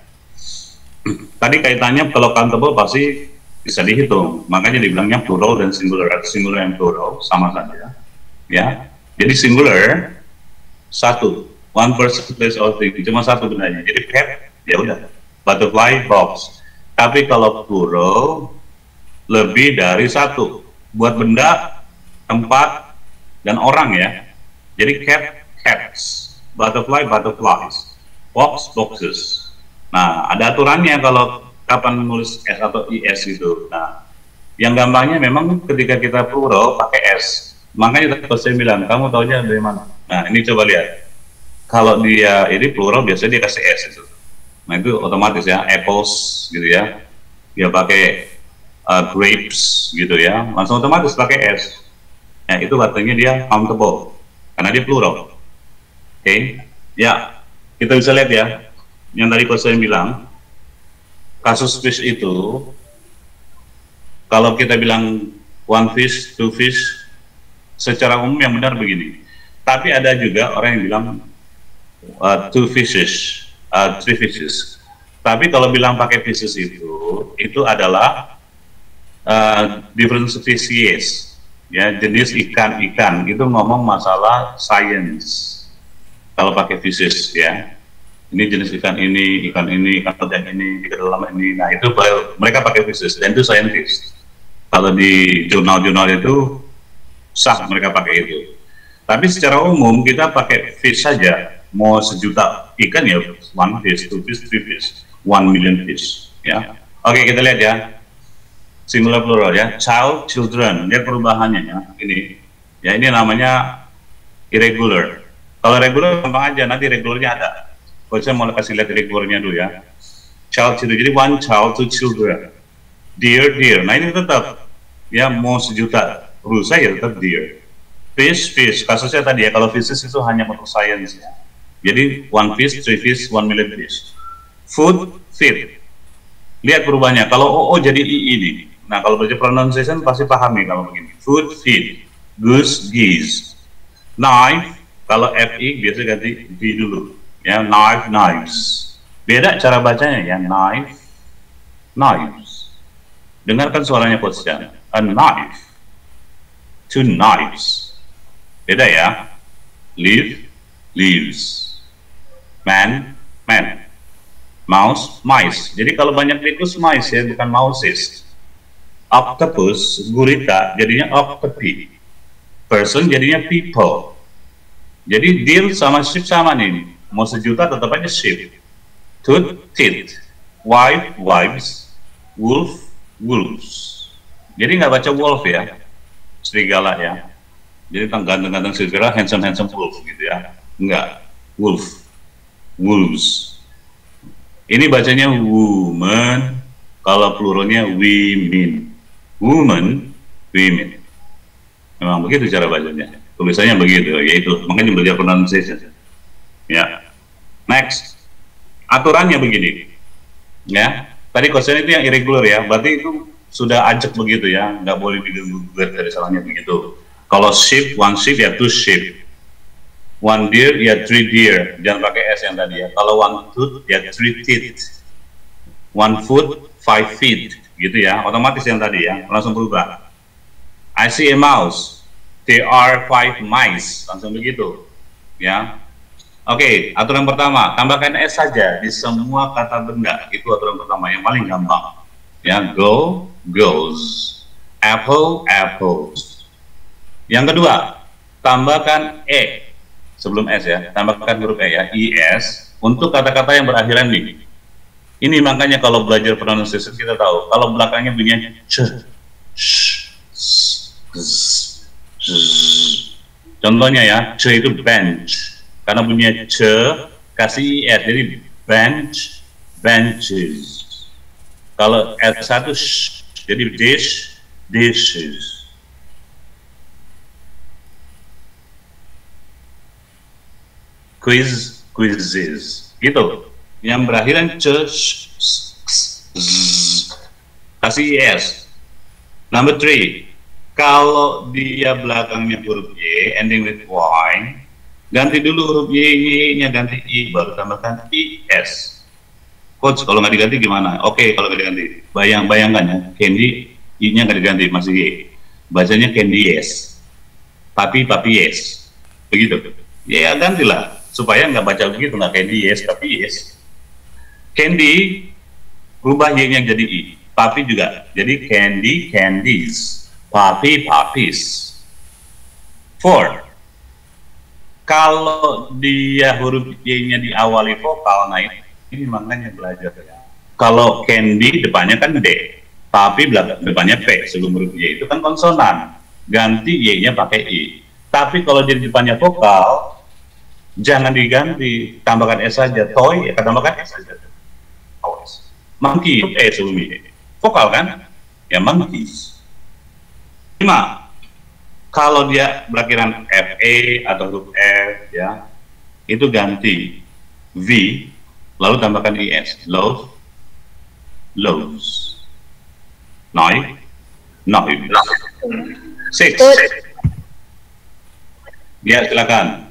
Tadi kaitannya kalau countable pasti bisa dihitung, makanya dibilangnya plural dan singular. Singular and plural sama saja, ya. Jadi singular satu, one person, place, or thing, cuma satu benarnya. Jadi cat, ya udah, butterfly, box. Tapi kalau plural lebih dari satu, buat benda, tempat, dan orang ya. Jadi cat, cats, butterfly, butterflies, box, boxes. Nah, ada aturannya kalau kapan nulis S atau IS gitu. Nah, yang gampangnya memang ketika kita plural pakai S. Makanya tadi saya bilang, kamu taunya dari mana? Nah, ini coba lihat. Kalau dia ini plural biasanya dia kasih S itu. Nah, itu otomatis ya, apples gitu ya. Dia pakai grapes gitu ya. Langsung otomatis pakai S. Nah, itu artinya dia countable karena dia plural. Oke. Ya, kita bisa lihat ya. Yang tadi saya bilang, kasus fish itu, kalau kita bilang one fish, two fish, secara umum yang benar begini. Tapi ada juga orang yang bilang two fishes, three fishes. Tapi kalau bilang pakai fishes itu adalah different species, ya, jenis ikan-ikan. Itu ngomong masalah science. Kalau pakai fishes ya. Ini jenis ikan ini, ikan yang ini, ikan dalam ini. Nah, itu mereka pakai fishes dan itu scientist. Kalau di jurnal-jurnal itu sah mereka pakai itu. Tapi secara umum kita pakai fish saja. Mau sejuta ikan ya, one fish, two fish, three fish, 1 million fish. Ya. Oke, kita lihat ya. Singular plural ya. Child, children. Lihat perubahannya ya. Ini namanya irregular. Kalau regular gampang aja, nanti regularnya ada. Kalau saya mau kasih lihat regularnya dulu ya. Child, children, jadi one child, two children. Dear, dear. Nah ini tetap ya, mau sejuta rusa ya tetap dear. Fish, fish. Kasusnya tadi ya, kalau fishes itu hanya untuk science ya. Jadi one fish, three fish, 1 million fish. Food, feed. Lihat perubahannya. Kalau OO jadi I ini. Nah kalau baca pronunciation pasti paham nih kalau begini. Food, feed. Goose, geese. Knife, kalau FI biasa ganti B dulu. Ya, knife, knives. Beda cara bacanya ya, knife, knives. Dengarkan suaranya posisinya. A knife, two knives. Beda ya. Leaf, leaves. Man, man. Mouse, mice. Jadi kalau banyak tikus mice ya, bukan mouses. Octopus, gurita, jadinya octopi. Person jadinya people. Jadi deer sama sheep sama nih. Mau sejuta tetap aja sheep. Tooth, teeth. Wife, wives. Wolf, wolves. Jadi nggak baca wolf ya, serigala ya. Jadi ganteng-ganteng serigala, handsome wolf gitu ya. Enggak, wolf, wolves. Ini bacanya woman, kalau pluralnya women. Woman, women. Memang begitu cara bacanya. Tulisannya begitu, yaitu makanya belajar pronunciation. Ya, next. Aturannya begini. Ya, tadi question itu yang irregular ya. Berarti itu sudah ajak begitu ya, nggak boleh digugat dari salahnya begitu. Kalau sheep, one sheep ya 2 sheep. One deer ya 3 deer. Jangan pakai S yang tadi ya. Kalau one tooth ya 3 teeth. One foot 5 feet. Gitu ya. Otomatis yang tadi ya. Langsung berubah. I see a mouse. There are 5 mice. Langsung begitu. Ya. Oke, aturan pertama. Tambahkan S saja di semua kata benda. Itu aturan pertama yang paling gampang. Ya, go, goes. Apple, apples. Yang kedua, tambahkan E sebelum S ya, tambahkan huruf E ya, ES untuk kata-kata yang berakhiran D. Ini makanya kalau belajar pronunciation kita tahu, kalau belakangnya bunyinya C, sh, s, z. Contohnya ya, C itu bench, karena bunyinya C kasih ES, jadi bench, benches. Kalau S1 sh, jadi dish, dishes. Quiz, quizzes, gitu. Yang berakhiran c, kasih es. Number 3, kalau dia belakangnya huruf Y, ending with Y, ganti dulu huruf Y-nya ganti I, baru tambahkan IS. Coach, kalau nggak diganti gimana? Oke, kalau nggak diganti, bayangkan ya, Candy, I-nya nggak diganti, masih Y. Bacanya Candy yes, papi yes, begitu. Ya gantilah. Supaya nggak baca begitu, nggak candy yes, tapi yes. Candy, rubah Y-nya jadi I. Papi juga, jadi candy, candies. Papi, puppies. 4, kalau dia huruf Y-nya diawali vokal, nah ini makanya belajar ya. Kalau candy, depannya kan D. Papi, depannya P, sebelum huruf Y. Itu kan konsonan. Ganti Y-nya pakai I. Tapi kalau di depannya vokal, jangan diganti, tambahkan S saja. Toy, ya tambahkan S saja. Toys. Monkey, sebelum Y. Vokal kan? Ya monkeys. 5, kalau dia berakhiran FE atau huruf F, ya, itu ganti V, lalu tambahkan IS. Love, loves. Knife, knives. 6. Ya, silakan.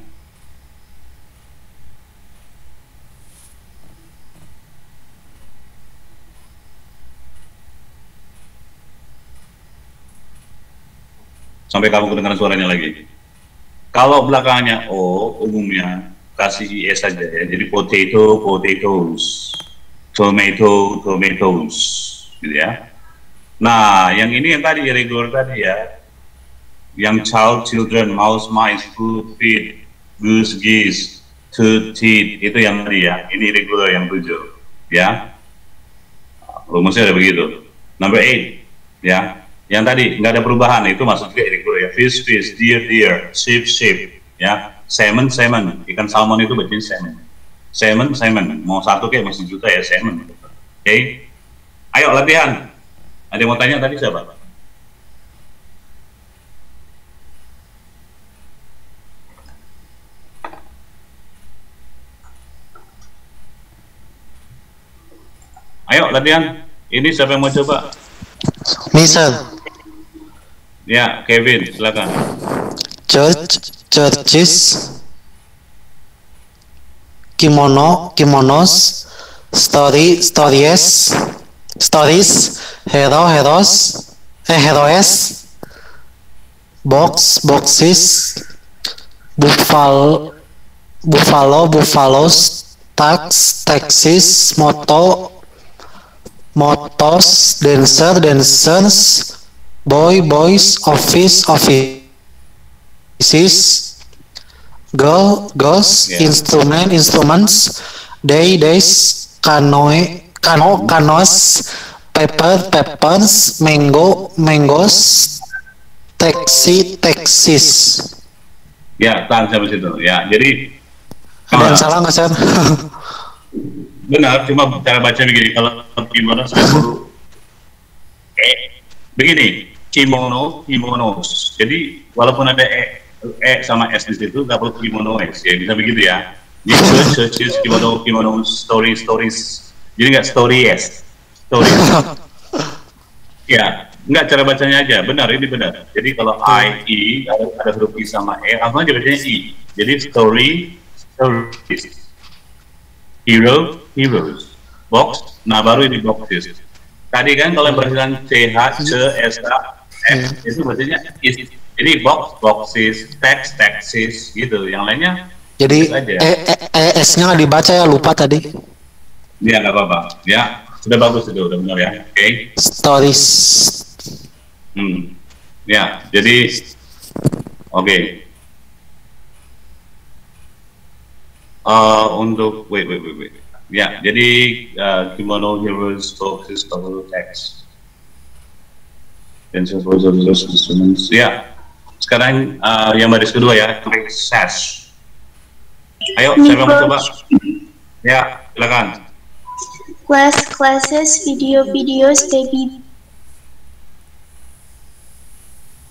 Sampai kamu kedengaran suaranya lagi. Kalau belakangnya O, umumnya kasih IS saja ya. Jadi potato, potatoes. Tomato, tomatoes. Gitu ya. Nah, yang ini yang tadi, irregular tadi ya. Yang child, children, mouse, mice, food, feed, goose, geese, tooth, teeth. Itu yang tadi ya. Ini irregular yang 7. Ya. Rumusnya ada begitu. Number 8. Ya. Yang tadi nggak ada perubahan, itu maksudnya irregular ya. Fish, fish, deer, deer, sheep, sheep, ya. Salmon, salmon, ikan salmon itu bacanya salmon. Salmon, salmon, mau satu kayak masih juta ya salmon. Oke, ayo latihan. Ada yang mau tanya tadi siapa? Ayo latihan. Ini siapa yang mau coba? Misal. Ya, Kevin, silakan. Church, churches, kimono, kimonos, story, stories, stories, hero, heroes, heroes, box, boxes, buffalo, buffalo, buffaloes, tax, taxis, moto, motos, dancer, dancers, boy, boys, office, offices, girl, girls, Yeah. instrument, instruments, day, days, canoe, canoes, paper, papers, mango, mangoes, taxi, taxis. Ya, tahan sampai situ. Ya, jadi Ada yang salah nggak, Sir? benar, cuma cara baca begini. Kalau kimono saya perlu begini, kimono, kimonos. Jadi walaupun ada e sama s di situ, nggak perlu kimono s. Ya bisa begitu ya. Jadi churches, kimono, kimono, stories. Jadi nggak story s, story. Ya, enggak, cara bacanya aja. Benar, ini benar. Jadi kalau I, ada huruf I sama E, langsung aja bacanya I. Jadi story, stories. Hero, heroes. Box, nah baru ini boxes. Tadi kan kalau bacaan C, H, C, S, A, F, itu bacanya is. Jadi box, boxes, text, texts, gitu. Yang lainnya, Jadi aja. S-nya nggak dibaca ya, lupa tadi. Ya, nggak apa-apa. Ya, sudah bagus itu, udah benar ya. Oke. Stories. Ya, jadi oke. Untuk wait. Ya, jadi kimono, heroes, boxes, cover, text, pencil, those instruments. Ya, sekarang yang baris kedua ya, sash. Ayo, siapa mau coba? Ya, silakan. Classes, videos,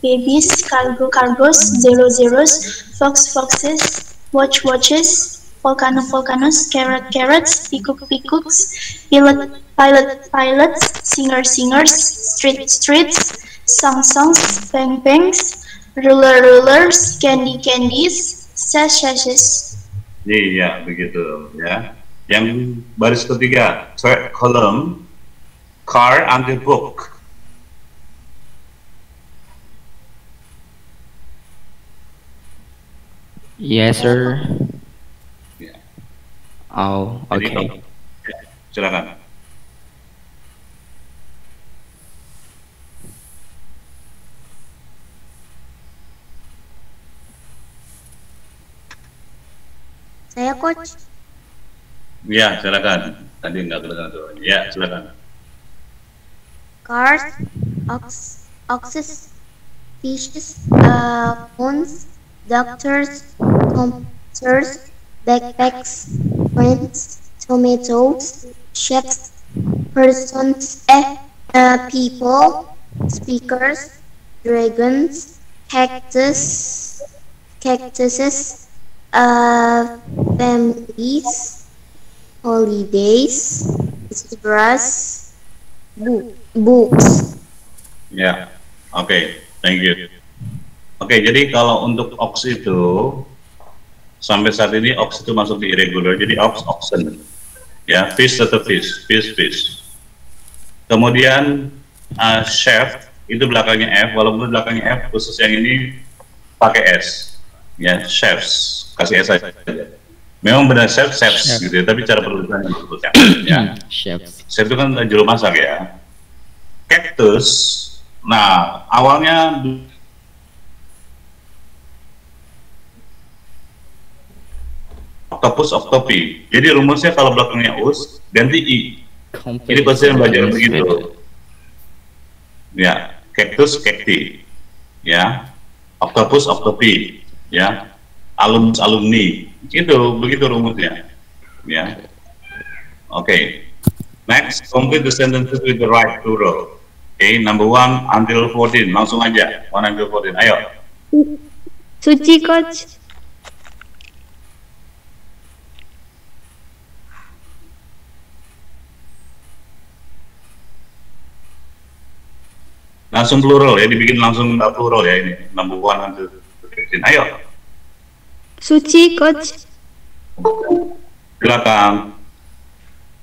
babies, cargos, zeros, foxes, watches, volcanoes, carrots, peacocks, pilots, singers, streets, songs, bangs, rulers, candies, sashes. Iya, begitu ya. Yang baris ketiga, third column, car and the book. Yes, sir. Ya. Oh, Jadi, okay. ya, silakan. Saya coach. Ya, silakan. Tadi nggak kedengaran suaranya. Ya, silakan. Cars, oxes, fishes, phones, doctors, computers, backpacks, friends, tomatoes, chefs, persons, people, speakers, dragons, cactuses, families, holidays, grass, books. Ya, oke, thank you. Oke, jadi kalau untuk ox itu sampai saat ini ox itu masuk di irregular, jadi oxen. Ya, fish tetap fish. Kemudian chef itu belakangnya F, walaupun belakangnya F khusus yang ini pakai S. Ya, chefs, kasih S aja. Memang benar chefs gitu ya, tapi cara penulisannya sebutnya. Ya. Chef itu kan juru masak ya. Cactus, nah awalnya octopi. Jadi rumusnya kalau belakangnya us ganti I. Jadi pasti belajar begitu. Ya, cactus, cacti. Ya, octopus, octopi. Ya, alumni. Begitu rumusnya. Ya. Oke. Next, complete the sentences with the right plural. Okay, number 1 until 14. Langsung aja. 1 until 14. Ayo. Suci, coach. Langsung plural ya, dibikin langsung plural ya ini. Number 1 until 15. Ayo. Suci, coach. Silakan.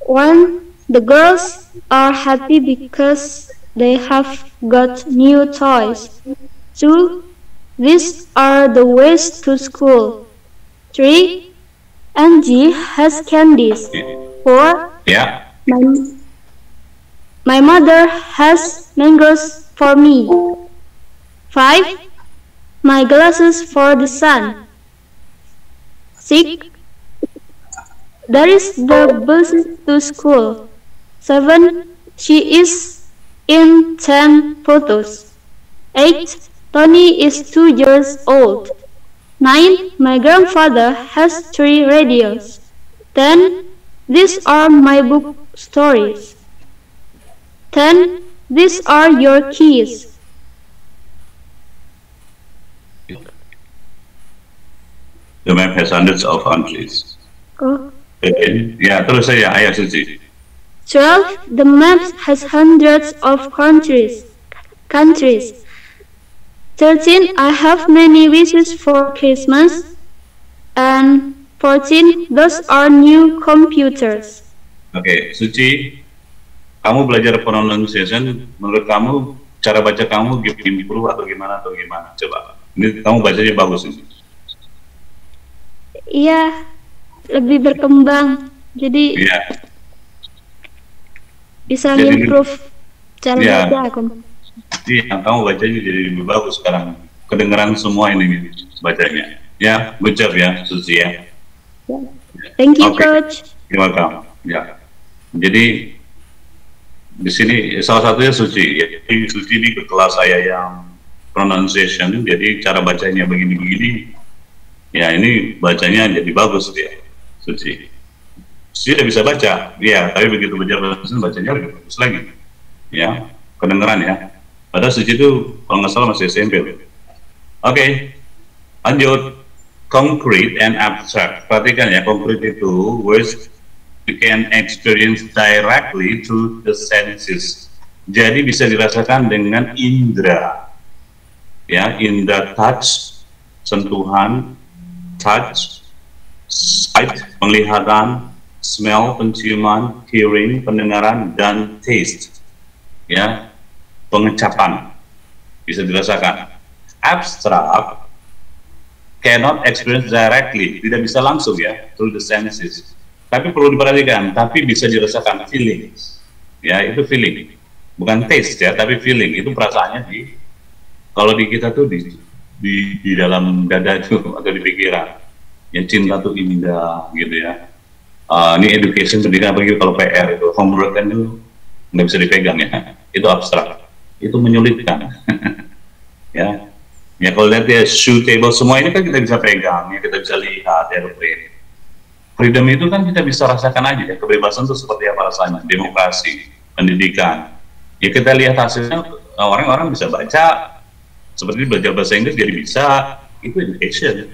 1. The girls are happy because they have got new toys. 2. These are the ways to school. 3. Angie has candies. 4. Ya. My mother has mangoes for me. 5. My glasses for the sun. 6. There is the bus to school. 7. She is in 10 photos. 8. Tony is 2 years old. 9. My grandfather has 3 radios. 10. These are my book stories. 10. These are your keys. The map has hundreds of countries. Oh. Okay. Ya, terus saya. Ayo, Suci. 12. The map has hundreds of countries. 13. I have many wishes for Christmas. And 14. Those are new computers. Oke, Suci, kamu belajar pronunciation, menurut kamu cara baca kamu improve atau gimana? Coba, ini kamu bacanya bagus ini. Iya, lebih berkembang. Jadi Iya. bisa Jadi- improve cara Iya. baca aku. Iya, kamu bacanya jadi lebih bagus sekarang. Kedengeran semua ini bacanya. Ya, good job ya, Suci ya. Thank you, Oke. Coach. Terima kasih. Ya. Jadi di sini salah satunya Suci. Ya. Jadi Suci ini ke kelas saya yang pronunciation. Jadi cara bacanya begini-begini. Ya ini bacanya jadi bagus dia, Suci. Suci udah bisa baca, ya. Tapi begitu pronunciation bacanya lebih bagus lagi. Ya, kedengeran ya. Padahal Suci itu kalau nggak salah masih SMP. Oke, lanjut. Concrete and abstract. Perhatikan ya, concrete itu words you can experience directly through the senses. Jadi bisa dirasakan dengan indera. Ya, indera touch, sentuhan, touch, sight, penglihatan, smell, penciuman, hearing, pendengaran, dan taste. Ya, pengecapan bisa dirasakan. Abstract cannot experience directly, tidak bisa langsung ya, through the senses. Tapi perlu diperhatikan, tapi bisa dirasakan feelings. Ya, itu feeling. Bukan taste ya, tapi feeling. Itu perasaannya kalau di kita tuh di dalam dada itu atau di pikiran. Ya, cinta tuh indah gitu ya. Ini education pendidikan, apalagi kalau PR itu, homework kan itu nggak bisa dipegang ya. Itu abstrak. Itu menyulitkan. Ya. Ya kalau lihat ya shoe table semua ini kan kita bisa pegang, ya kita bisa lihat ya. Freedom itu kan kita bisa rasakan aja ya, kebebasan itu seperti apa rasanya, demokrasi, pendidikan. Ya kita lihat hasilnya, orang-orang bisa baca, seperti belajar bahasa Inggris jadi bisa, itu education.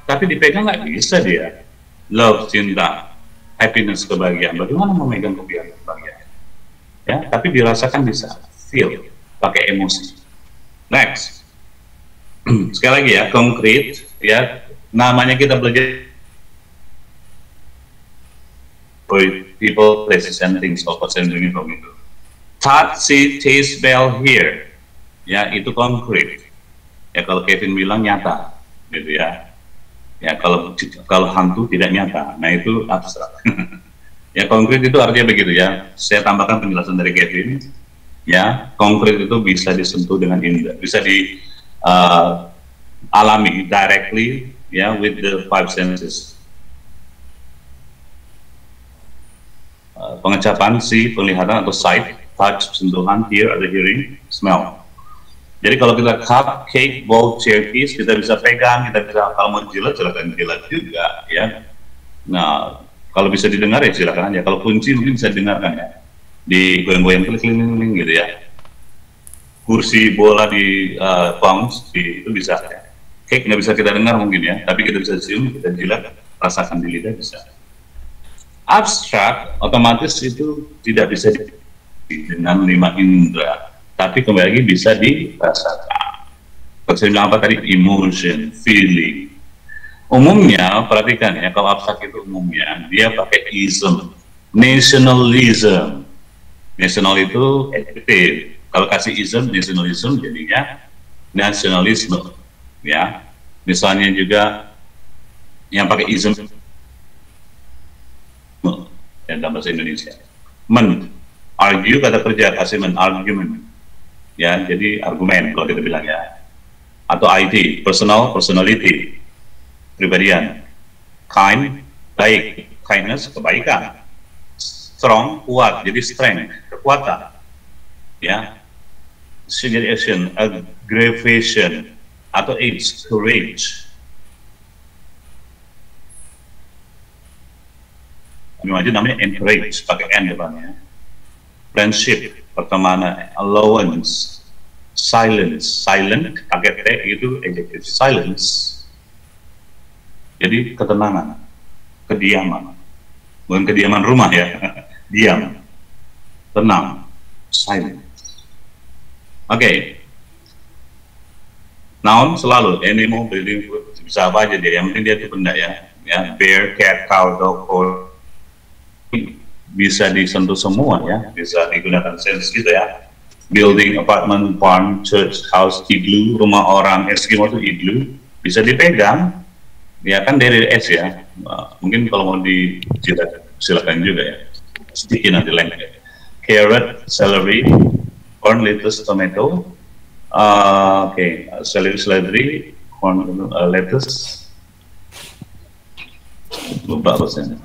Tapi dipegang nggak bisa dia. Love, cinta, happiness, kebahagiaan. Bagaimana memegang kebahagiaan? Ya, tapi dirasakan bisa, feel, pakai emosi. Next. Sekali lagi ya, konkret ya, namanya kita belajar people, places, and things, apa saya begini from itu. Touch, see, taste, smell, hear, ya itu konkret. Ya kalau Kevin bilang nyata, gitu ya. Ya kalau hantu tidak nyata, nah itu abstrak. Ya konkret itu artinya begitu ya. Saya tambahkan penjelasan dari Kevin. Ya konkret itu bisa disentuh dengan indera, bisa di alami directly ya, with the five senses. Pengecapan, see, penglihatan atau sight, touch, sentuhan, hear atau hearing, smell. Jadi kalau kita cup, cake, bowl, chair, keys, kita bisa pegang, kita bisa, kalau mau jilat silakan jilat juga ya. Nah kalau bisa didengar ya silakan aja. Kalau kunci mungkin bisa didengarkan ya, di goyang-goyang keliling gitu ya. Kursi bola di bounce itu bisa ya. Cake nggak bisa kita dengar mungkin ya, tapi kita bisa cium, kita jilat, rasakan di lidah bisa. Abstrak otomatis itu tidak bisa dengan 5 indera, tapi kembali lagi bisa dirasakan. Saya bilang apa tadi? Emotion, feeling. Umumnya perhatikan ya, kalau abstrak itu umumnya dia pakai ism, nationalism. National itu adjective. Kalau kasih ism, nationalism jadinya nasionalisme. Ya, misalnya juga yang pakai ism ya dalam bahasa Indonesia. Argue kata kerja, kasih argument. Ya, jadi argumen kalau kita bilang ya. Atau ID, personality, pribadian. Kind, baik, kindness, kebaikan. Strong, kuat, jadi strength, kekuatan. Ya, suggestion, aggravation, atau age, courage. Aja namanya encourage, pakai N depannya. Friendship, pertemanan, allowance, silence, silent, pakai T itu adjective, silence. Jadi ketenangan, kediaman, bukan kediaman rumah ya, diam. tenang, silent. Oke. Noun selalu animal, building, food, bisa apa aja dia. Yang penting dia itu benda ya. Bear, cat, cow, dog, horse. Bisa disentuh semua ya. Bisa digunakan sense gitu ya. Building, apartment, farm, church, house, igloo, rumah orang Eskimo itu igloo. Bisa dipegang. Ya kan dari S ya. Mungkin kalau mau silakan juga ya. Sticky nanti lengket. Carrot, celery, corn, lettuce, tomato. Celery, corn, lettuce. Lupa bahasanya.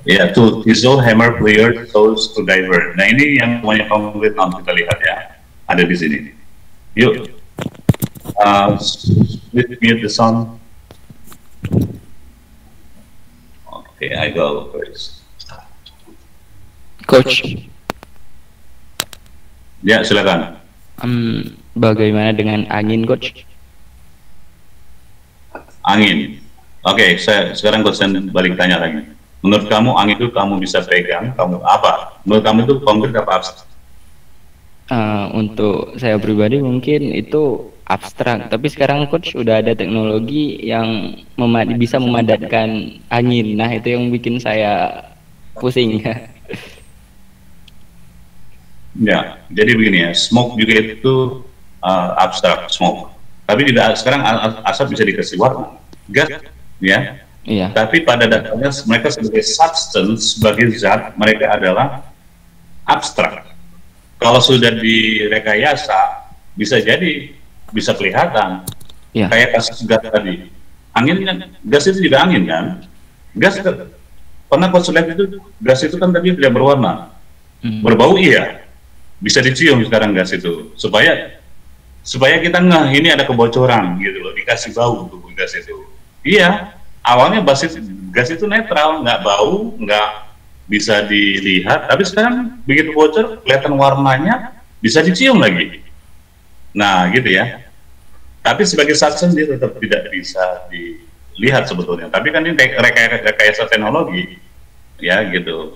Ya, tool, chisel, hammer, plier, saw, screwdriver. Nah ini yang semuanya konkret kita lihat ya. Ada di sini. Yuk. Mute the sound. Okay, I go first. Coach. Ya, silakan. Bagaimana dengan angin, Coach? Angin. Oke, sekarang Coach balik tanya lagi. Menurut kamu angin itu kamu bisa pegang, kamu apa? Menurut kamu itu konkret apa abstrak? Untuk saya pribadi mungkin itu abstrak, tapi sekarang Coach udah ada teknologi yang bisa memadatkan angin. Nah itu yang bikin saya pusing. Ya, jadi begini ya, smoke juga itu abstrak, smoke. Tapi juga sekarang asap bisa dikasih warna, gas, ya. Iya. Tapi pada dasarnya mereka sebagai substance, sebagai zat, mereka adalah abstrak. Kalau sudah direkayasa, bisa jadi bisa kelihatan. Iya. Kayak kasus gas tadi. Angin kan, gas itu juga angin kan? Gas pernah konsulat itu gas itu kan tadi tidak berwarna, berbau iya. Bisa dicium sekarang gas itu supaya kita ini ada kebocoran gitu loh, dikasih bau untuk gas itu. Iya, awalnya gas itu netral, nggak bau, nggak bisa dilihat, tapi sekarang begitu bocor kelihatan warnanya, bisa dicium lagi. Nah gitu ya. Tapi sebagai substance dia tetap tidak bisa dilihat sebetulnya. Tapi kan ini rekayasa teknologi ya gitu.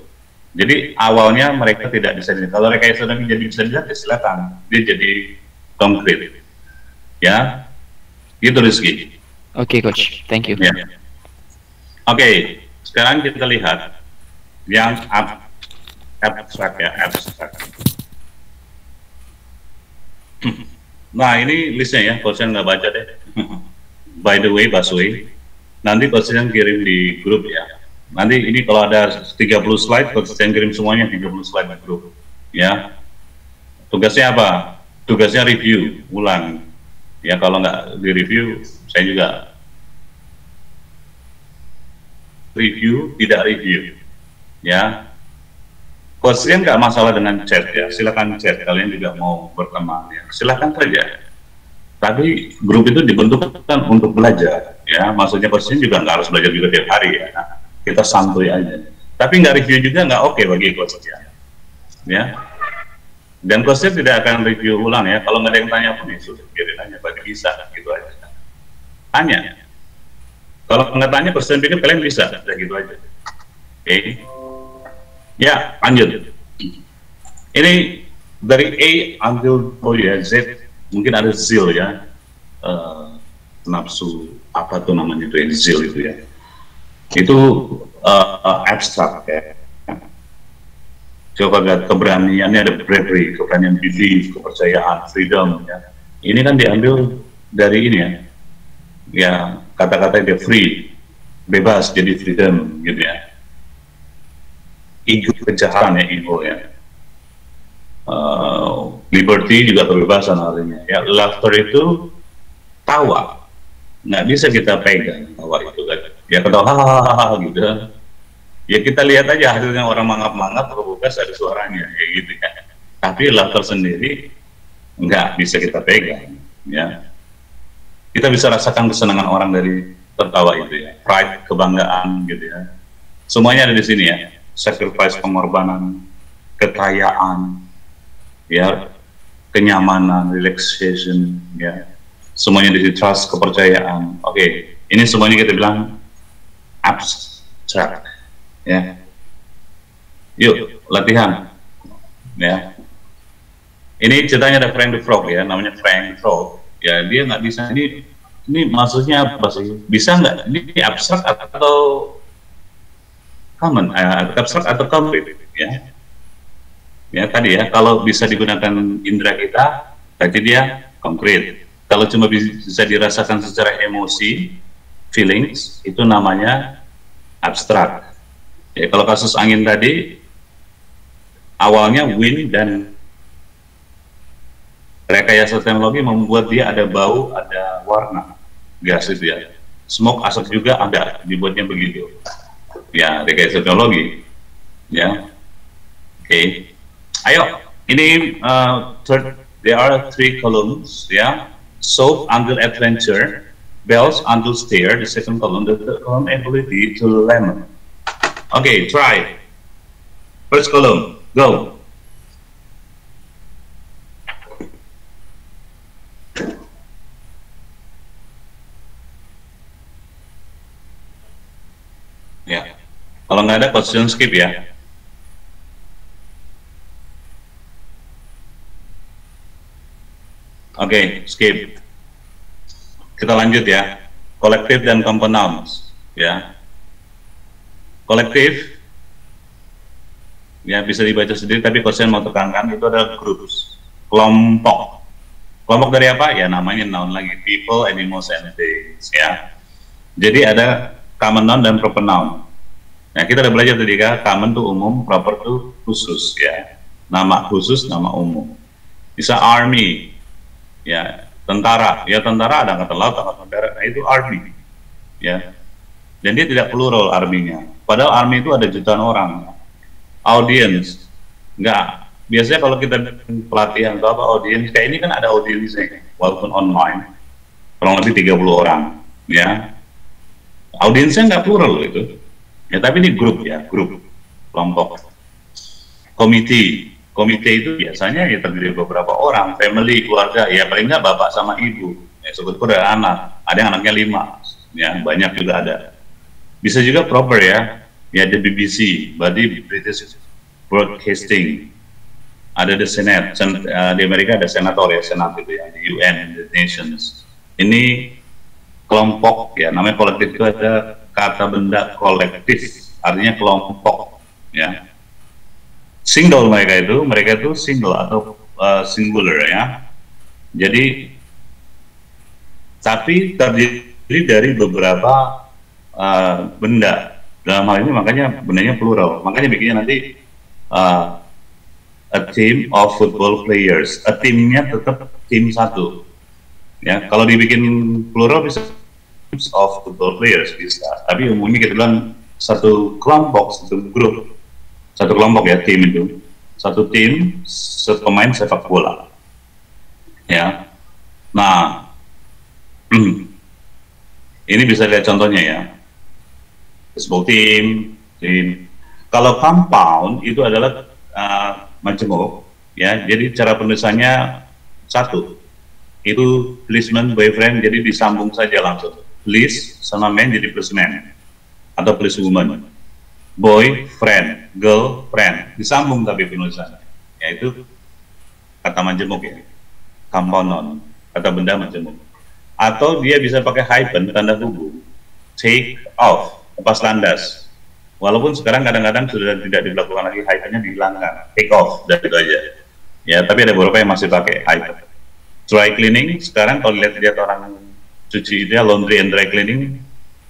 Jadi awalnya mereka tidak bisa dilihat. Kalau rekayasa teknologi jadi bisa dilihat, ya silakan. Dia jadi konkret. Ya, gitu Rizky. Oke, Coach, thank you. Ya. Oke, sekarang kita lihat yang abstrak ya, abstrak. Nah ini listnya ya, Coach nggak baca deh. By the way, Baswe, nanti Coach kirim di grup ya. Nanti ini kalau ada 30 slide, Coach kirim semuanya 30 slide di grup. Ya, tugasnya apa? Tugasnya review, ulang. Ya kalau nggak di review, saya juga review, tidak review. Ya, Coach nggak masalah dengan chat ya, silakan chat. Kalian juga mau berteman ya, silakan saja. Tapi grup itu dibentuk kan untuk belajar, ya. Maksudnya Coach juga nggak harus belajar juga tiap hari ya. Kita santuy aja. Tapi nggak review juga nggak oke bagi Coach ya. Dan Coach tidak akan review ulang ya. Kalau nggak ada yang tanya pun ya sudah biarin aja, bagi bisa gitu aja. Tanya. Kalau nggak tanya, Coach pikir kalian bisa, udah gitu aja. Oke. Ya, lanjut. Ini dari A until Z, mungkin ada zil ya, nafsu apa tuh namanya itu, zil itu ya. Itu abstrak ya. Coba lihat keberaniannya, ada bravery, keberanian, belief, kepercayaan, freedom ya. Ini kan diambil dari ini ya. Ya, kata-kata dia free, bebas, jadi freedom gitu ya. Ego, kejahatan ya, ego ya. Liberty juga kebebasan artinya ya. Laughter itu tawa, nggak bisa kita pegang tawa itu kan ya, ketawa hahaha gitu ya, kita lihat aja hasilnya, orang mangap-mangap terbukas ada suaranya kayak gitu ya. Tapi laughter sendiri nggak bisa kita pegang ya. Kita bisa rasakan kesenangan orang dari tertawa itu ya, pride, kebanggaan gitu ya, semuanya ada di sini ya. Sacrifice, pengorbanan, kekayaan ya, kenyamanan, relaxation ya, semuanya di trust, kepercayaan. Oke, ini semuanya kita bilang abstrak ya. Yuk latihan, ya. Ini ceritanya ada Frank the Frog ya, namanya Frank the Frog. Ya dia nggak bisa, ini maksudnya apa sih? Bisa nggak? Ini abstrak atau common? Abstrak atau konkret? Ya. Ya tadi ya, kalau bisa digunakan indera kita, berarti dia konkret. Kalau cuma bisa dirasakan secara emosi, feelings, itu namanya abstrak. Ya, kalau kasus angin tadi, awalnya wind dan rekayasa teknologi membuat dia ada bau, ada warna, gas itu ya. Smoke, asap juga ada, dibuatnya begitu. Ya, rekayasa teknologi. Ya, oke. Ayo, ini there are 3 columns, ya. Soap until adventure, bells until stare, the second column, the third column ability to lemon. Okay, try. First column, go. Ya, kalau nggak ada question skip ya. Oke, skip. Kita lanjut ya. Kolektif dan compound nouns, ya. Kolektif, ya bisa dibaca sendiri, tapi kosen mau tekankan itu adalah groups, kelompok. Kelompok dari apa? Ya namanya noun lagi, people, animals, and things, ya. Jadi ada common noun dan proper noun. Nah kita udah belajar tadi kan, common tuh umum, proper tuh khusus, ya. Nama khusus, nama umum. Bisa army, ya tentara, ya tentara ada angkatan laut, angkatan darat, nah itu army, ya. Dan dia tidak plural army-nya. Padahal army itu ada jutaan orang. Audience, enggak. Biasanya kalau kita pelatihan atau apa audience, kayak ini kan ada audience-nya, walaupun online, kurang lebih 30 orang, ya. Audiensnya nggak plural itu, ya tapi ini grup ya, grup, kelompok. Komite itu biasanya ya terdiri beberapa orang, family, keluarga, ya paling nggak bapak sama ibu, ya sebetulnya ada anak, ada yang anaknya 5, ya banyak juga ada. Bisa juga proper ya ada BBC, berarti British Broadcasting, ada the Senate, di Amerika ada senator ya, senat itu ya, di UN, the Nations. Ini kelompok ya, namanya kolektif itu ada kata benda kolektif, artinya kelompok ya. Single mereka itu single atau singular ya. Jadi tapi terdiri dari beberapa benda. Dalam hal ini makanya bendanya plural. Makanya bikinnya nanti a team of football players. A timnya tetap tim satu. Ya, kalau dibikin plural bisa teams of football players bisa. Tapi umumnya kita bilang satu kelompok, satu grup. Satu kelompok ya, tim itu. Satu tim, pemain sepak bola. Ya. Nah, ini bisa lihat contohnya ya. Baseball team. Kalau compound itu adalah majemuk, ya. Jadi cara penulisannya satu. Itu policeman, boyfriend, jadi disambung saja langsung. Police sama man jadi policeman atau policewoman. Boy, friend, girl, friend, disambung tapi penulisannya. Yaitu kata majemuk ya. Compound noun, kata benda majemuk. Atau dia bisa pakai hyphen, tanda hubung. Take off, lepas landas. Walaupun sekarang kadang-kadang sudah tidak dilakukan lagi, hyphennya dihilangkan. Take off, dan itu aja. Ya, tapi ada beberapa yang masih pakai hyphen. Dry cleaning, sekarang kalau lihat orang cuci itu ya, laundry and dry cleaning,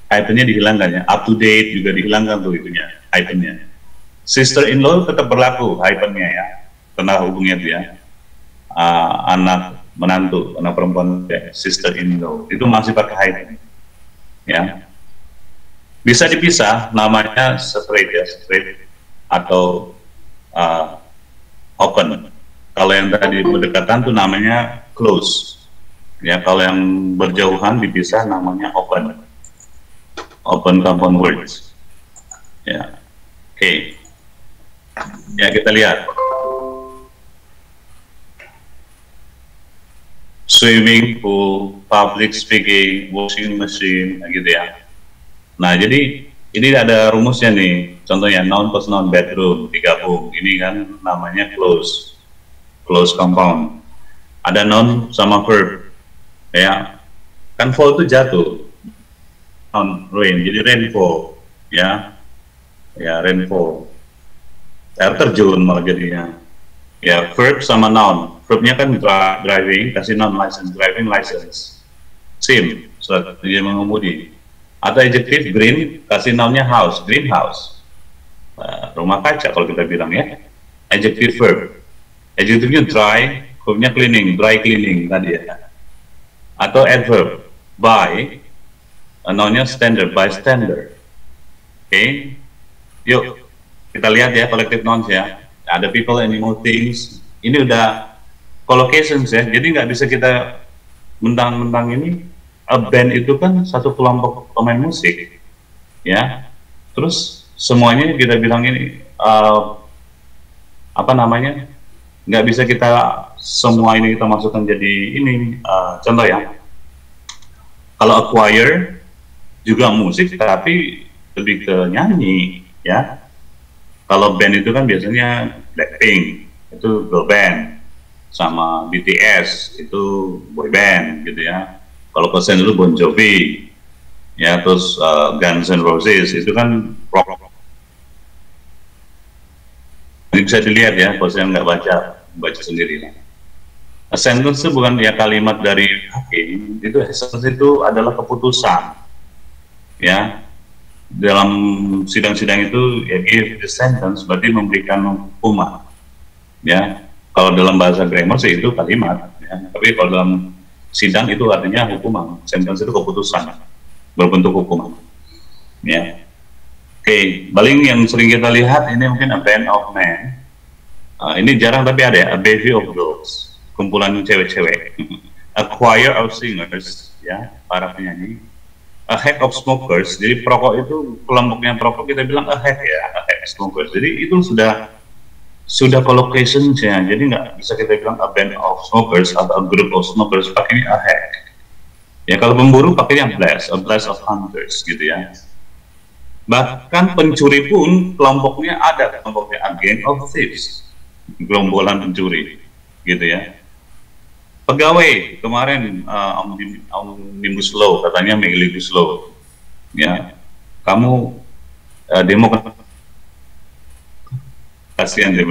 hyphennya dihilangkan ya. Up to date juga dihilangkan tuh itunya, hyphennya. Sister-in-law tetap berlaku hyphennya ya, tanda hubungnya itu ya. Anak menantu, anak perempuan ya, sister-in-law itu masih pakai hyphen ya. Bisa dipisah, namanya straight ya, straight atau open. Kalau yang tadi berdekatan tuh namanya close ya. Kalau yang berjauhan dipisah namanya open. Open compound words ya. Oke. Ya kita lihat swimming pool, public speaking, washing machine gitu ya. Nah jadi ini ada rumusnya nih. contohnya noun plus noun, bedroom digabung, ini kan namanya close compound. Ada noun sama verb, ya kan fall itu jatuh, noun rain, jadi rainfall, ya rainfall, air terjun malah jadinya. Ya verb sama noun, verbnya kan driving, kasih noun license, driving license, sim, surat dia mengemudi. Atau adjective green, kasih nounnya house, greenhouse, rumah kaca kalau kita bilang ya. Adjective verb, adjectivenya dry, verbnya cleaning, dry cleaning tadi ya. Atau adverb, by, nounnya standard, bystander. Oke, yuk kita lihat ya collective nouns ya. Ada people, animal, things. Ini udah collocations ya, jadi nggak bisa kita mentang-mentang ini. A band itu kan satu kelompok pemain musik, ya. Terus semuanya kita bilang ini apa namanya? Nggak bisa kita semua ini kita masukkan jadi ini. Contoh ya, kalau a choir juga musik tapi lebih ke nyanyi, ya. Kalau band itu kan biasanya Blackpink itu girl band, sama BTS itu boy band gitu ya. Kalau persen itu Bon Jovi, ya, terus Guns N' Roses itu kan rock. Ini bisa dilihat ya, kalau saya nggak baca sendiri. A sentence itu bukan ya kalimat dari hakim, itu sentence itu adalah keputusan, ya. Dalam sidang-sidang itu ya give the sentence berarti memberikan hukuman, ya. Kalau dalam bahasa grammar sih itu kalimat, ya. Tapi kalau dalam sidang itu artinya hukuman, sentence itu keputusan berbentuk hukuman, ya. Oke, paling yang sering kita lihat ini mungkin a band of men, ini jarang tapi ada ya, a bevy of girls, kumpulan cewek-cewek, a choir of singers, ya, para penyanyi, a heck of smokers, jadi perokok itu kelompoknya perokok kita bilang a heck ya, a heck smokers, jadi itu sudah collocations-nya, jadi nggak bisa kita bilang a band of smokers atau a group of smokers, pakai a heck. Ya kalau pemburu pakai yang a blast of hunters gitu ya. Bahkan pencuri pun kelompoknya ada, kelompoknya a gang of thieves, gerombolan pencuri gitu ya. Pegawai kemarin omnibus law katanya omnibus law, ya kamu demo kasihan dia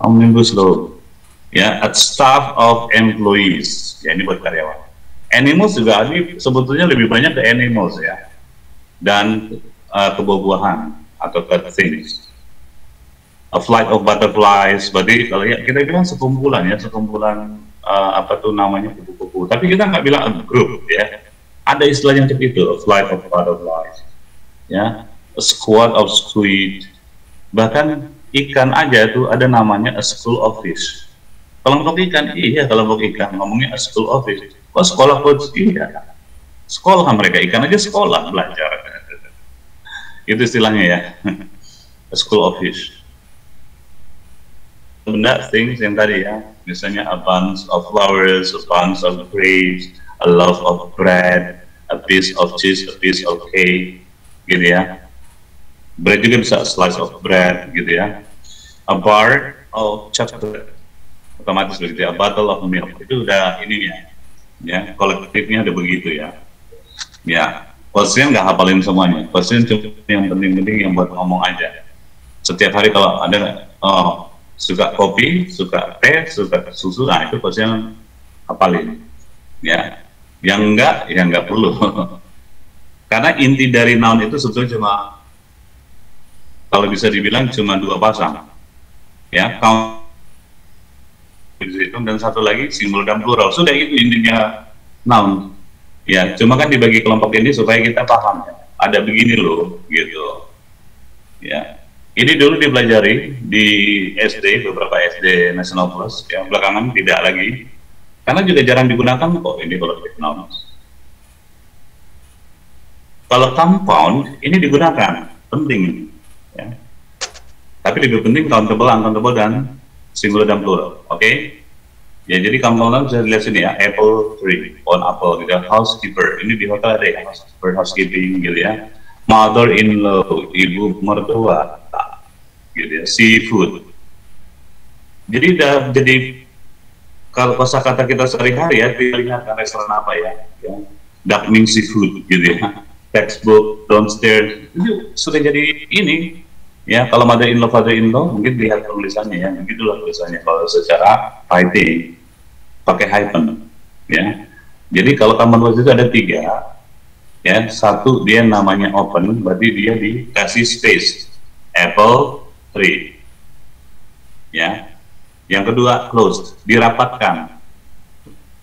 omnibus law, ya, at staff of employees, ya ini buat karyawan. Animals juga ini sebetulnya lebih banyak ke animals ya, dan kebuah-buahan atau ke things. A flight of butterflies, berarti kalau ya kita bilang sekumpulan ya, apa tuh namanya kupu-kupu. Tapi kita nggak bilang a group ya. Ada istilahnya untuk itu, a flight of butterflies, ya, a squad of squid. Bahkan ikan aja tuh ada namanya a school of fish. Kelompok ikan, iya kelompok ikan ngomongnya a school of fish. Oh sekolah coach, iya. Sekolah mereka ikan aja sekolah belajar. Itu istilahnya ya, a school of fish. Benda things yang tadi ya, misalnya a bunch of flowers, a bunch of grapes, a loaf of bread, a piece of cheese, a piece of cake, gitu ya. Bread juga bisa a slice of bread gitu ya. A bar of chocolate, otomatis begitu ya. A bottle of milk, itu udah ininya, ya kolektifnya udah begitu ya. Ya, pasien nggak hafalin semuanya. Pasien cuma yang penting-penting yang buat ngomong aja. Setiap hari kalau ada suka kopi, suka teh, suka susu, nah itu pasien hafalin. Ya, yang enggak perlu. Karena inti dari noun itu sebetulnya cuma, kalau bisa dibilang cuma 2 pasang, ya, count dan satu lagi singular dan plural. Sudah itu intinya noun, ya. Cuma kan dibagi kelompok ini supaya kita paham, ya. Ada begini loh, gitu, ya. Ini dulu dipelajari di SD, beberapa SD National Plus, yang belakangan tidak lagi, karena juga jarang digunakan kok ini collective nouns. Kalau compound ini digunakan, penting. Ya. Tapi lebih penting countable dan singular dan plural, oke? Ya jadi compound bisa dilihat sini ya, apple tree, pohon apel gitu ya, housekeeper, ini di hotel ada ya, housekeeper, housekeeping gitu ya, mother-in-law, ibu mertua, gitu ya. Seafood. Jadi kalau kosakata kita sehari-hari ya, kita lihat restoran apa ya, duck means seafood, gitu ya. Textbook, downstairs, itu sudah jadi ini. Ya, kalau mother-in-law, father-in-law, mungkin lihat tulisannya ya, begitulah tulisannya. Kalau secara writing, pakai hyphen, ya. Jadi kalau common words itu ada 3, ya. Satu dia namanya open, berarti dia dikasih space. Apple tree, ya. Yang kedua closed, dirapatkan,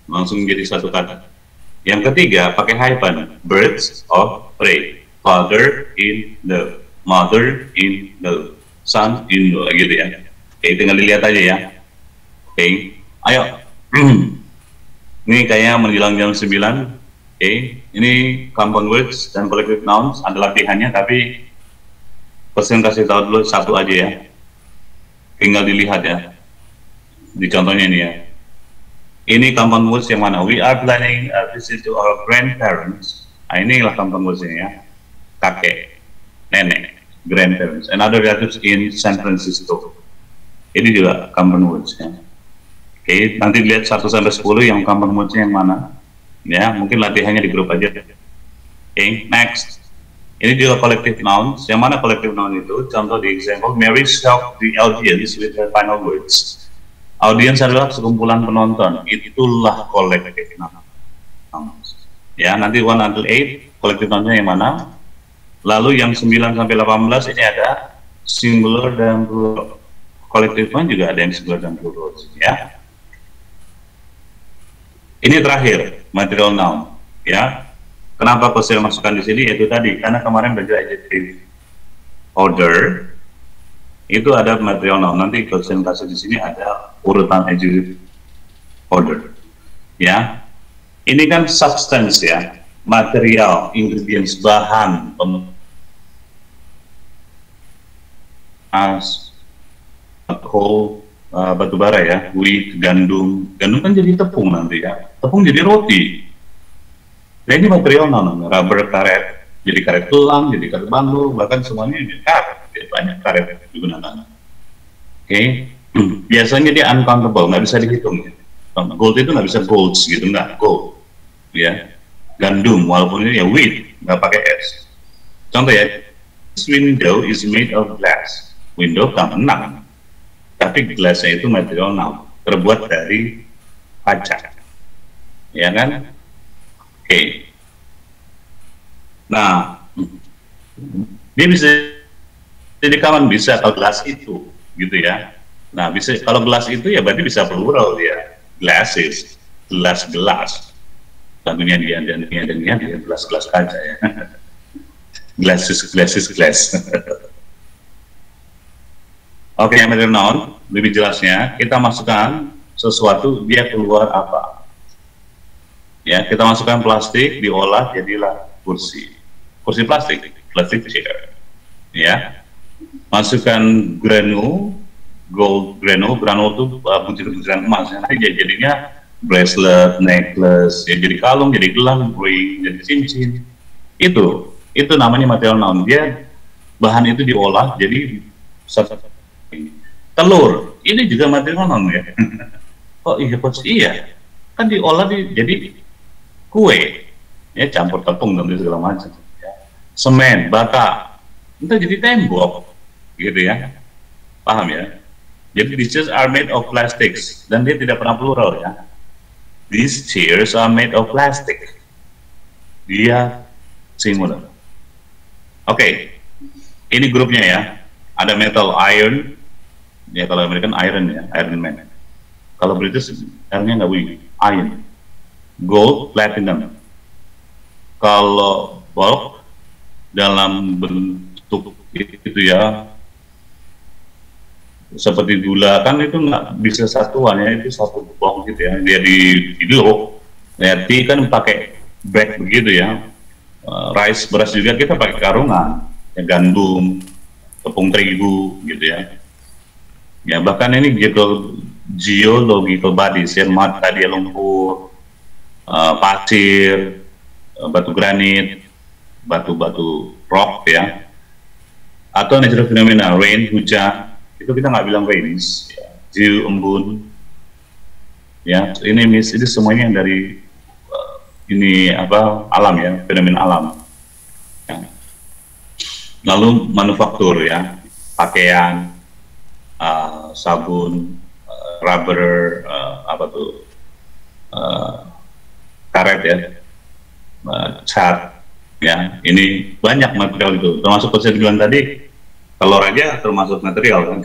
langsung jadi satu kata. Yang ketiga pakai hyphen, birds of prey, father-in-law, mother-in-law, son-in-law, gitu ya. Oke, tinggal dilihat aja ya. Oke, ayo. Ini kayaknya menjelang jam 9. Oke, ini compound words dan collective nouns ada latihannya, tapi pesen kasih tahu dulu satu aja ya. Tinggal dilihat ya. Di contohnya ini ya. Ini compound words yang mana? We are planning a visit to our grandparents. Nah, inilah compound words ini ya. Kakek, nenek, grandparents, and other relatives in San Francisco. Ini juga compound words ya. Oke, nanti lihat 1 sampai 10 yang compound words yang mana. Ya, mungkin latihannya di grup aja. Oke, next. Ini juga collective nouns. Yang mana collective noun itu? Contoh di example, Mary shocked the audience with her final words. Audiens adalah sekumpulan penonton. Itulah collective nouns. Ya, nanti 1 until 8 collective nounsnya yang mana? Lalu yang 9 sampai 18 ini ada singular dan plural. Collective noun juga ada yang singular dan plural. Ya. Ini terakhir material noun. Ya. Kenapa kok saya masukkan di sini? Itu tadi karena kemarin belajar adjective order. Itu ada material noun. Nanti kalau saya kasih di sini ada urutan adjective order. Ya, ini kan substance ya, material, ingredients, bahan, coal, batu bara ya, wheat, gandum kan jadi tepung nanti ya, tepung jadi roti. Nah ini material noun, rubber, karet, jadi karet tulang, jadi karet bambu, bahkan semuanya jadi karet. Banyak karet digunakan. Oke, biasanya dia uncountable, nggak bisa dihitung. Gold itu nggak bisa golds gitu, nggak gold. Ya, gandum walaupun ini ya wheat nggak pakai s. Contoh ya, this window is made of glass. Window kan 6, tapi gelasnya itu material noun, terbuat dari kaca. Ya kan? Oke. Nah, dia bisa jadi kawan bisa kalau gelas itu, gitu ya. Nah, bisa kalau gelas itu ya berarti bisa plural ya. Glasses, gelas. Tentunya dia gelas kaca ya. Glass. Oke, material noun lebih jelasnya kita masukkan sesuatu dia keluar apa. Ya, kita masukkan plastik diolah jadilah kursi plastik chair. Ya. Masukkan gold granule itu butiran-butiran emas, nanti jadinya bracelet, necklace, ya jadi kalung, jadi gelang, ring, jadi cincin. Itu namanya material noun. Dia bahan itu diolah jadi telur. Ini juga material noun ya. Oh iya, iya. Kan diolah jadi kue, ya campur tepung dan segala macam. Ya. Semen, bata, itu jadi tembok. Gitu ya, paham ya? Jadi these chairs are made of plastics, dan dia tidak pernah plural ya. These chairs are made of plastic. Dia singular. Oke, ini grupnya ya. Ada metal, iron, ya kalau American iron ya, Iron Man. Kalau British ironnya nggak bunyi, iron. Gold, platinum. Kalau bulk dalam bentuk itu ya. Seperti gula kan itu nggak bisa satuan ya, itu satu blok gitu ya, dia di blok. Ya, tea kan pakai bag begitu ya. Rice, beras juga kita pakai karungan, ya, gandum, tepung terigu gitu ya. Ya bahkan ini geological bodies ya, mud tadi lumpur, pasir, batu granit, batu-batu rock ya, atau natural phenomena, rain, hujan, itu kita nggak bilang rains, ya. Dew, embun, ya, ini mist, itu semuanya yang dari ini apa, alam ya, fenomena alam. Ya. Lalu manufaktur ya, pakaian, sabun, rubber, apa tuh, karet ya, cat, ya, ini banyak material itu. Termasuk saya bilang tadi, telur aja termasuk material kan.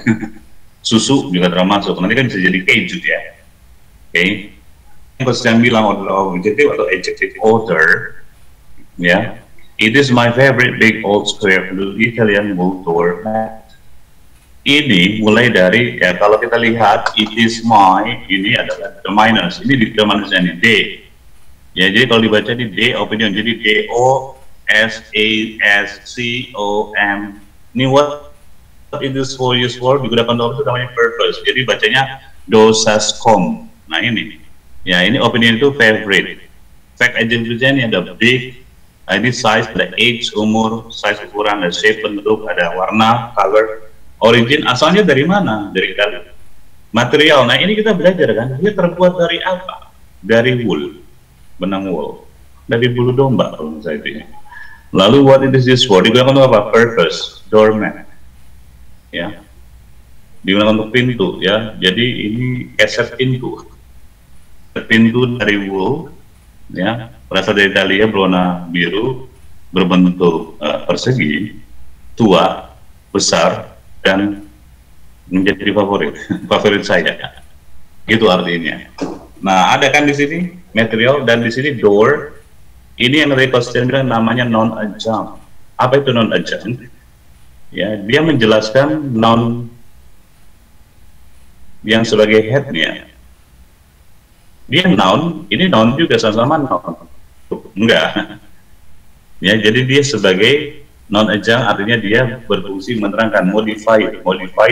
Susu juga termasuk. Nanti kan bisa jadi keju ya. Oke. Yang saya bilang objective atau adjective order, ya. It is my favorite big old square blue Italian wool door mat. Ini mulai dari, ya kalau kita lihat, it is my, ini adalah determiners. Ini determiners ini, D. Ya, jadi kalau dibaca di D, opinion, jadi D-O-S-A-S-C-O-M. Ini what it is for, use for, digunakan untuk namanya purpose. Jadi bacanya dosascom. Nah ini, ya ini opinion itu favorite. Fact adjectivenya ini ada big, ini size, ada age, umur, size ukuran, ada shape, bentuk, ada warna, color, origin, asalnya dari mana? Dari kali. Material, nah ini kita belajar kan, dia terbuat dari apa? Dari wool, benang wool, dari bulu domba kalau menurut saya itu. Lalu what it is used for? Digunakan untuk apa? Purpose, doormat, ya, digunakan untuk pintu, ya. Jadi ini keset pintu, pintu dari wool, ya, berasal dari Italia, berwarna biru, berbentuk persegi, tua, besar, dan menjadi favorit saya. Itu artinya. Nah, ada kan di sini material, dan di sini door. Ini yang dari Konstitusi bilang namanya non-adjunct. Apa itu non-adjunct? Ya, dia menjelaskan noun yang sebagai headnya. Dia noun, ini noun juga sama-sama noun. Enggak. Ya, jadi dia sebagai non-adjunct, artinya dia berfungsi menerangkan, modify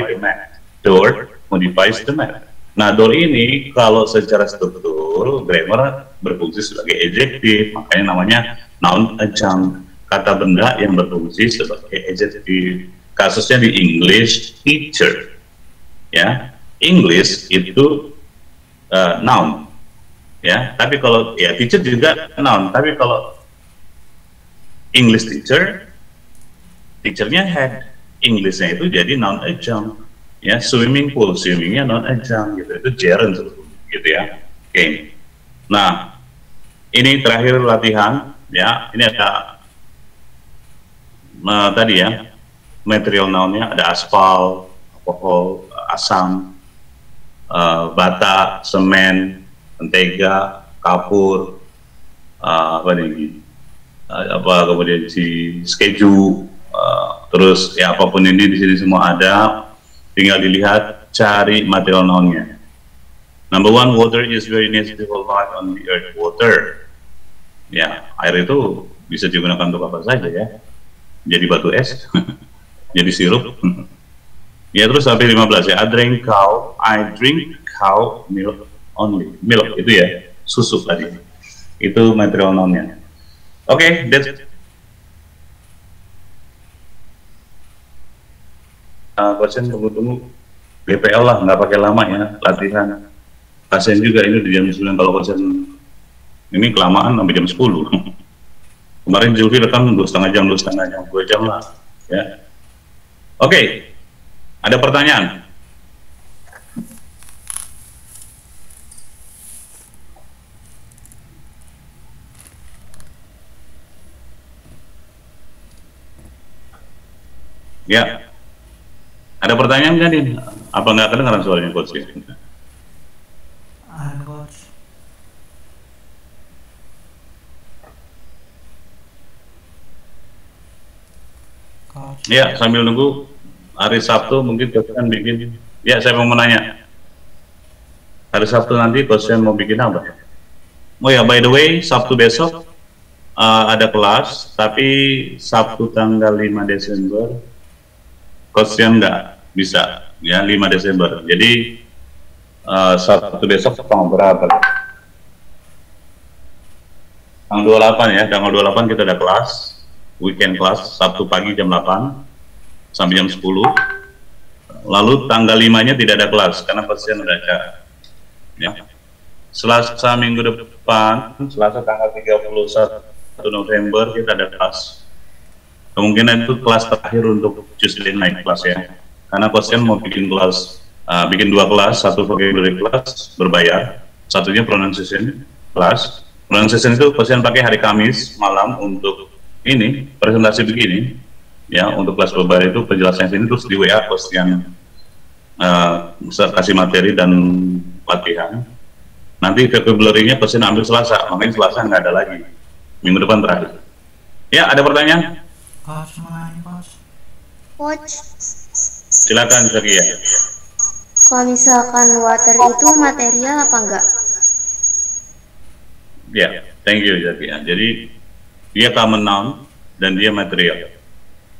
the mat. Door modifies the mat. Nah, door ini kalau secara struktur grammar berfungsi sebagai adjective, makanya namanya noun adjunct, kata benda yang berfungsi sebagai adjective. Kasusnya di English, teacher, ya, English itu noun, ya. Tapi kalau ya teacher juga noun, tapi kalau English teacher, teachernya head, Englishnya itu jadi noun adjunct. Ya, swimming pool, swimmingnya non adjunct gitu, itu gerund gitu ya. Oke. Nah, ini terakhir latihan, ya. Ini ada tadi ya, material nounnya ada aspal, alkohol, asam, bata, semen, mentega, kapur, apa nih, apa kemudian si keju, terus ya apapun ini di sini semua ada. Tinggal dilihat, cari material nounnya. Number one, water is very necessary for life on the earth. Water, ya, air itu bisa digunakan untuk apa saja ya. Jadi batu es, jadi sirup. Ya, terus sampai 15 ya. I drink cow milk only. Milk itu ya, susu tadi. Itu material nounnya. Oke, that's pasien tunggu BPL lah, nggak pakai lama ya latihan. Pasien juga ini di jam 9, kalau pasien ini kelamaan sampai jam 10. Kemarin Zulfi rekam 2,5 jam, 2 jam lah ya. Oke, ada pertanyaan? Ya. Ada pertanyaan nggak nih? Apa nggak kedengaran suaranya coach? Coach. Ya, sambil nunggu hari Sabtu mungkin coach kan bikin. Ya, saya mau menanya. Hari Sabtu nanti coach mau bikin apa? Oh ya, by the way, Sabtu besok ada kelas, tapi Sabtu tanggal 5 Desember coachnya nggak bisa, ya 5 Desember. Jadi Sabtu besok tanggal berapa? Tanggal 28 ya, tanggal 28 kita ada kelas. weekend class, Sabtu pagi jam 8 sampai jam 10. Lalu tanggal 5-nya tidak ada kelas karena pasien ada. Ya. Selasa minggu depan, Selasa tanggal 31 November kita ada kelas. Kemungkinan itu kelas terakhir untuk Tuesday night kelas ya. Karena pasien mau bikin kelas, bikin 2 kelas, satu vocabulary kelas berbayar, satunya pronunciation kelas. Pronunciation itu pasien pakai hari Kamis malam untuk ini presentasi begini, ya untuk kelas berbayar itu penjelasan sini terus di WA pasien kasih materi dan latihan. Nanti vocabulary-nya pasien ambil Selasa, makanya Selasa nggak ada lagi. Minggu depan terakhir. Ya, ada pertanyaan? Coach, Silakan Zakia. kalau misalkan water itu material apa enggak? Ya, thank you Zakia. Jadi dia common noun dan dia material.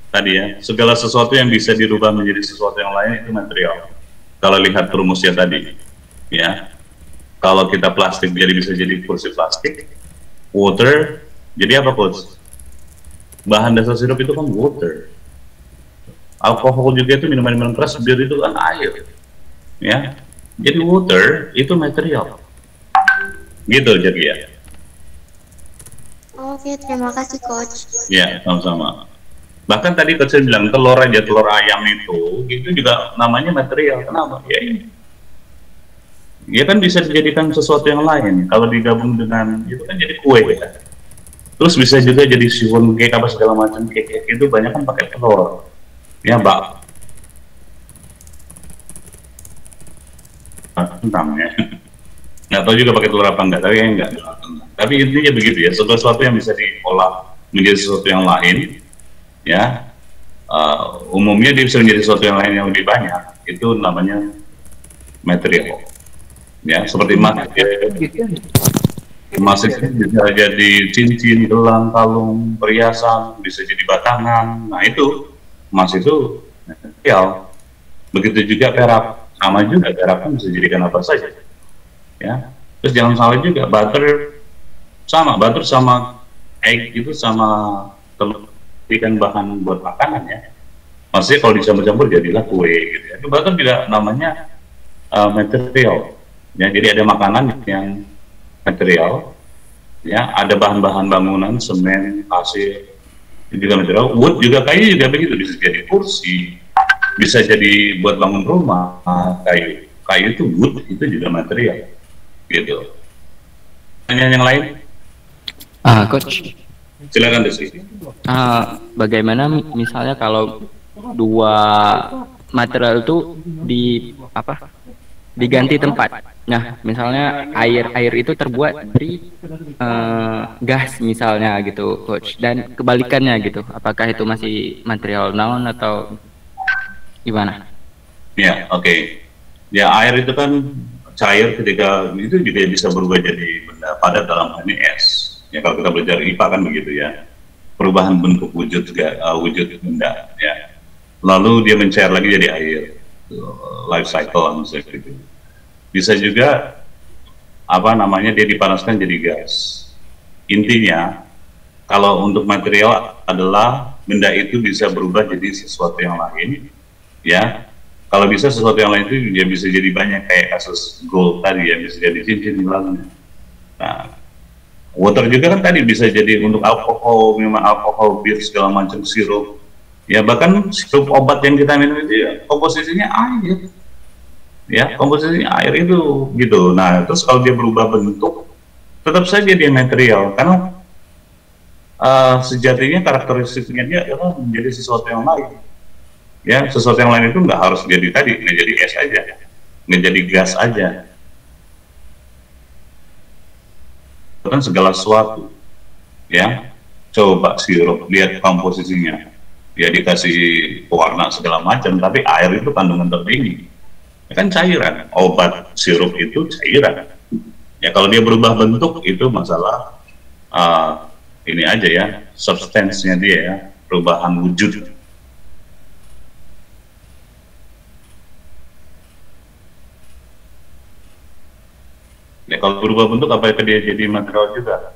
Tadi ya, segala sesuatu yang bisa dirubah menjadi sesuatu yang lain itu material. Kalau lihat rumusnya tadi, ya. Kalau kita plastik jadi bisa jadi kursi plastik. Water, jadi apa coach? Bahan dasar sirup itu kan water. Alkohol juga itu minuman-minuman keras, bir itu kan air. Ya, jadi water itu material. Gitu jadi ya. Oke, terima kasih coach. Ya, sama-sama. Bahkan tadi coach bilang telur aja, telur ayam itu juga namanya material. Kenapa? Ya ini. Ya kan bisa dijadikan sesuatu yang lain. Kalau digabung dengan itu kan jadi kue ya. Terus bisa juga jadi siphon cake apa segala macam cake itu banyak kan pakai telur. Ya, Mbak. Tentang ya. Nggak tahu juga pakai telur apa enggak, tapi ya enggak. Tapi intinya begitu ya, sesuatu yang bisa diolah menjadi sesuatu yang lain, ya. Umumnya dia bisa menjadi sesuatu yang lain yang lebih banyak. Itu namanya material. Ya, seperti emas. Emas itu bisa jadi cincin, gelang, kalung, perhiasan, bisa jadi batangan. Nah itu emas itu material. Begitu juga perak, sama juga perak kan bisa dijadikan apa saja. Ya, terus jangan salah juga butter sama egg itu sama telur ikan bahan buat makanan ya. Maksudnya kalau dicampur-campur jadilah kue gitu ya. Itu butter juga namanya material. Ya, jadi ada makanan yang material, ya ada bahan-bahan bangunan, semen, pasir, itu juga material. Wood juga kayu juga begitu, bisa jadi kursi, bisa jadi buat bangun rumah. Kayu itu wood, itu juga material, gitu. Pertanyaan yang lain? Coach. Silakan Desi. Bagaimana misalnya kalau dua material itu diganti tempat? Nah, misalnya air itu terbuat dari gas misalnya gitu, coach. Dan kebalikannya gitu, apakah itu masih material noun atau gimana? Ya, oke. Ya, air itu kan cair ketika itu juga bisa berubah jadi benda padat dalam hal ini es. Ya, kalau kita belajar IPA kan begitu ya. Perubahan bentuk wujud wujud benda. Ya. Lalu dia mencair lagi jadi air. Life cycle misalnya gitu. Bisa juga dia dipanaskan jadi gas. Intinya kalau untuk material adalah benda itu bisa berubah jadi sesuatu yang lain, ya. Kalau bisa sesuatu yang lain itu dia bisa jadi banyak kayak kasus gold tadi ya, bisa jadi cincin gelangnya. Nah, water juga kan tadi bisa jadi untuk alkohol, minuman alkohol, bir segala macam sirup. Ya bahkan sirup obat yang kita minum itu ya, komposisinya air. Ya, komposisi air itu gitu. Nah, terus kalau dia berubah bentuk, tetap saja dia material karena sejatinya karakteristiknya dia adalah menjadi sesuatu yang lain. Ya, sesuatu yang lain itu nggak harus jadi tadi, nggak jadi es aja, nggak jadi gas aja. Itu kan segala sesuatu. Ya, coba sirup, lihat komposisinya. Ya dikasih pewarna segala macam, tapi air itu kandungan tertinggi. Kan cairan, obat sirup itu cairan. Ya kalau dia berubah bentuk itu masalah ini aja ya, substansinya dia ya, perubahan wujud. Ya kalau berubah bentuk apakah dia jadi material juga?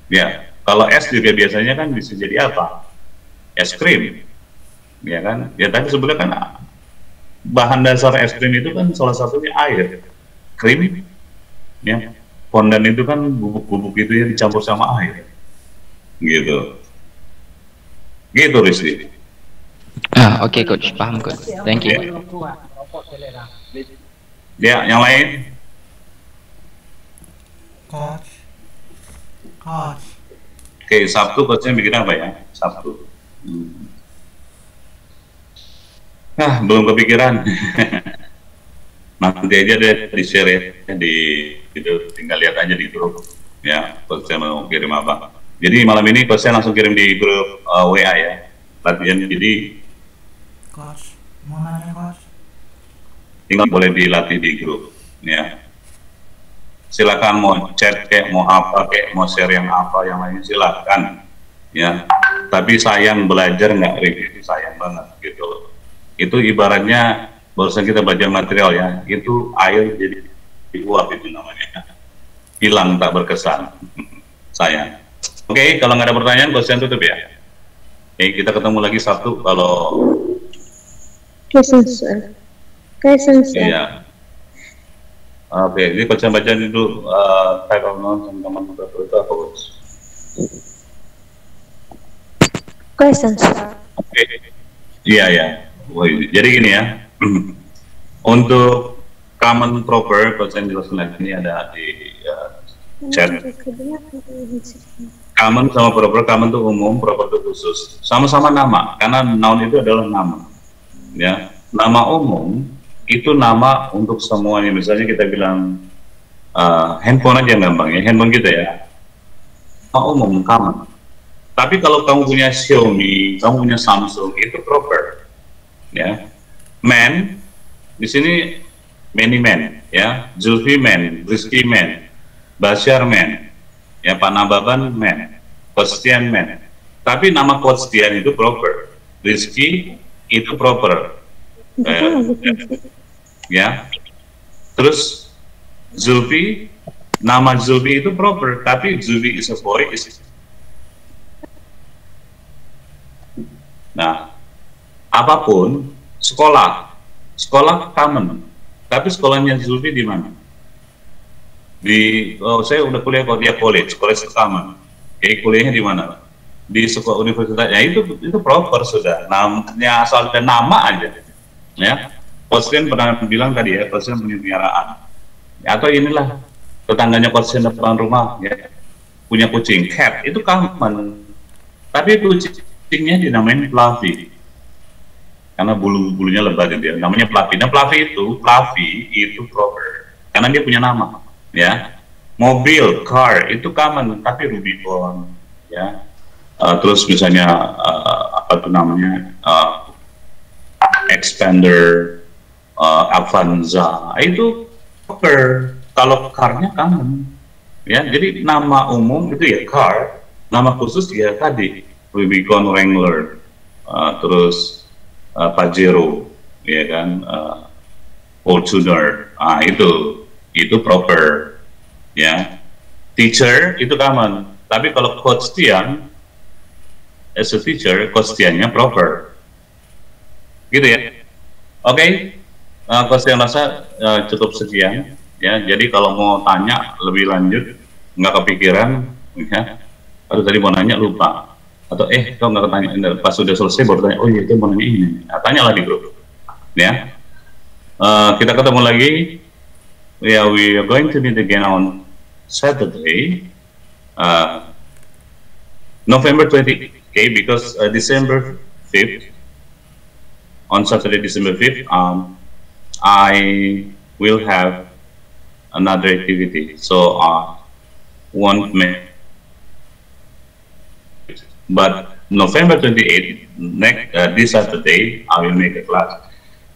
Ya Kalau es juga biasanya kan bisa jadi apa? Es krim, ya kan? Ya tadi sebenarnya kan bahan dasar es krim itu kan salah satunya air, krim, ya. Fondan itu kan bubuk-bubuk itu yang dicampur sama air, gitu. Gitu Rizky. Oke coach, paham coach. Thank you. Ya, yang lain? Coach. Oke, Sabtu coachnya bikin apa ya? Sabtu. Nah, belum kepikiran. Nanti aja deh di share ya, itu tinggal lihat aja di grup. Ya, coachnya mau kirim apa. Jadi malam ini coachnya langsung kirim di grup WA ya, latihan. Jadi Coach, mau nanya coach. tinggal boleh dilatih di grup. Ya. Silakan mau chat kayak mau apa kayak mau share yang apa yang lain silakan ya, tapi sayang belajar nggak review, sayang banget gitu loh. Itu ibaratnya barusan kita baca material ya, itu air jadi uap, itu namanya hilang tak berkesan. Sayang. Oke, kalau nggak ada pertanyaan question tutup ya. Oke, kita ketemu lagi Sabtu kalau Questions. iya. Oke, ini coach baca dulu type of noun teman-teman itu apa coach? Questions. Oke, iya ya. Jadi gini ya, untuk common proper coach yang jelaskan lagi ini ada di chat. Common sama proper, common itu umum, proper itu khusus. Sama-sama nama, karena noun itu adalah nama. Ya, nama umum itu nama untuk semuanya. Misalnya kita bilang handphone aja gampang ya, handphone kita ya, umum, common. Tapi kalau kamu punya Xiaomi, kamu punya Samsung, itu proper ya. Man di sini many men ya, Zulfi man, Rizky man, Basyar man ya, Pak Nababan man, Kostian man. Tapi nama Kostian itu proper, Rizky itu proper ya. Terus Zulfi, nama Zulfi itu proper, tapi Zulfi is a boy. Nah, apapun sekolah common, tapi sekolahnya Zulfi di mana? Saya udah kuliah kalau dia college common. Kuliahnya di mana? Di sekolah universitas. Ya itu proper sudah. Namanya asal ada nama aja. Ya. Kosten pernah bilang tadi ya, kosten peliharaan. Ya, atau inilah tetangganya kosten depan rumah ya, punya kucing, cat, itu common. Tapi kucingnya dinamain Fluffy. Karena bulunya lebat gitu ya, namanya Fluffy. Nah, Fluffy itu proper. Karena dia punya nama, ya. Mobil, car, itu common, tapi Rubicon, ya. Terus misalnya, apa tuh namanya, Expander, Avanza, itu proper. Kalau car-nya common, ya. Jadi nama umum itu ya car, nama khusus ya tadi Rubicon, Wrangler, terus Pajero, ya kan, Fortuner, itu proper, ya. Teacher itu common, tapi kalau coach Tian as a teacher, coach Tiannya proper, gitu ya. Oke. Coach Tian rasa cukup sekian, ya. Jadi kalau mau tanya lebih lanjut, nggak kepikiran, ya. Aduh tadi mau nanya lupa. Atau kau nggak tanya, pas sudah selesai baru tanya, oh iya itu mau nanya ini, nah, tanyalah di grup, ya. Kita ketemu lagi, ya. We are going to meet again on Saturday, November 20, okay, because December 5th, on Saturday December 5th, I will have another activity, so won't make. But November 28th, this Saturday, I will make a class.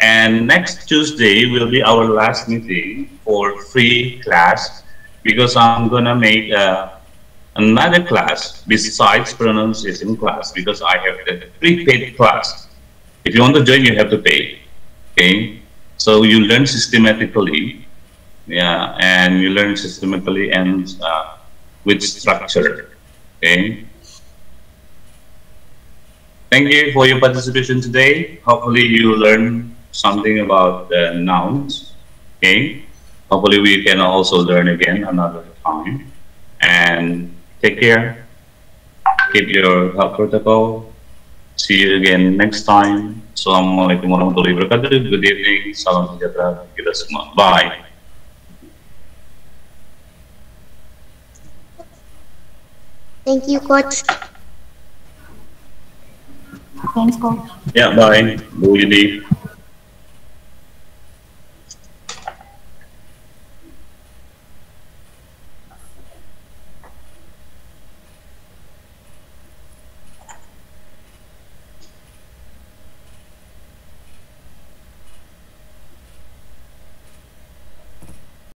And next Tuesday will be our last meeting for free class, because I'm gonna make another class besides pronunciation class, because I have a prepaid class. If you want to join, you have to pay. Okay, so you learn systematically, yeah, and you learn systematically and with structure. Okay. Thank you for your participation today. Hopefully you learn something about the nouns. Okay. Hopefully we can also learn again another time. And take care. Keep your health protocol. See you again next time. Assalamualaikum warahmatullahi wabarakatuh. Good evening. Salam sejahtera kita semua. Bye. Thank you, Coach. Thanks, Coach. Yeah, bye. Bu Yudi.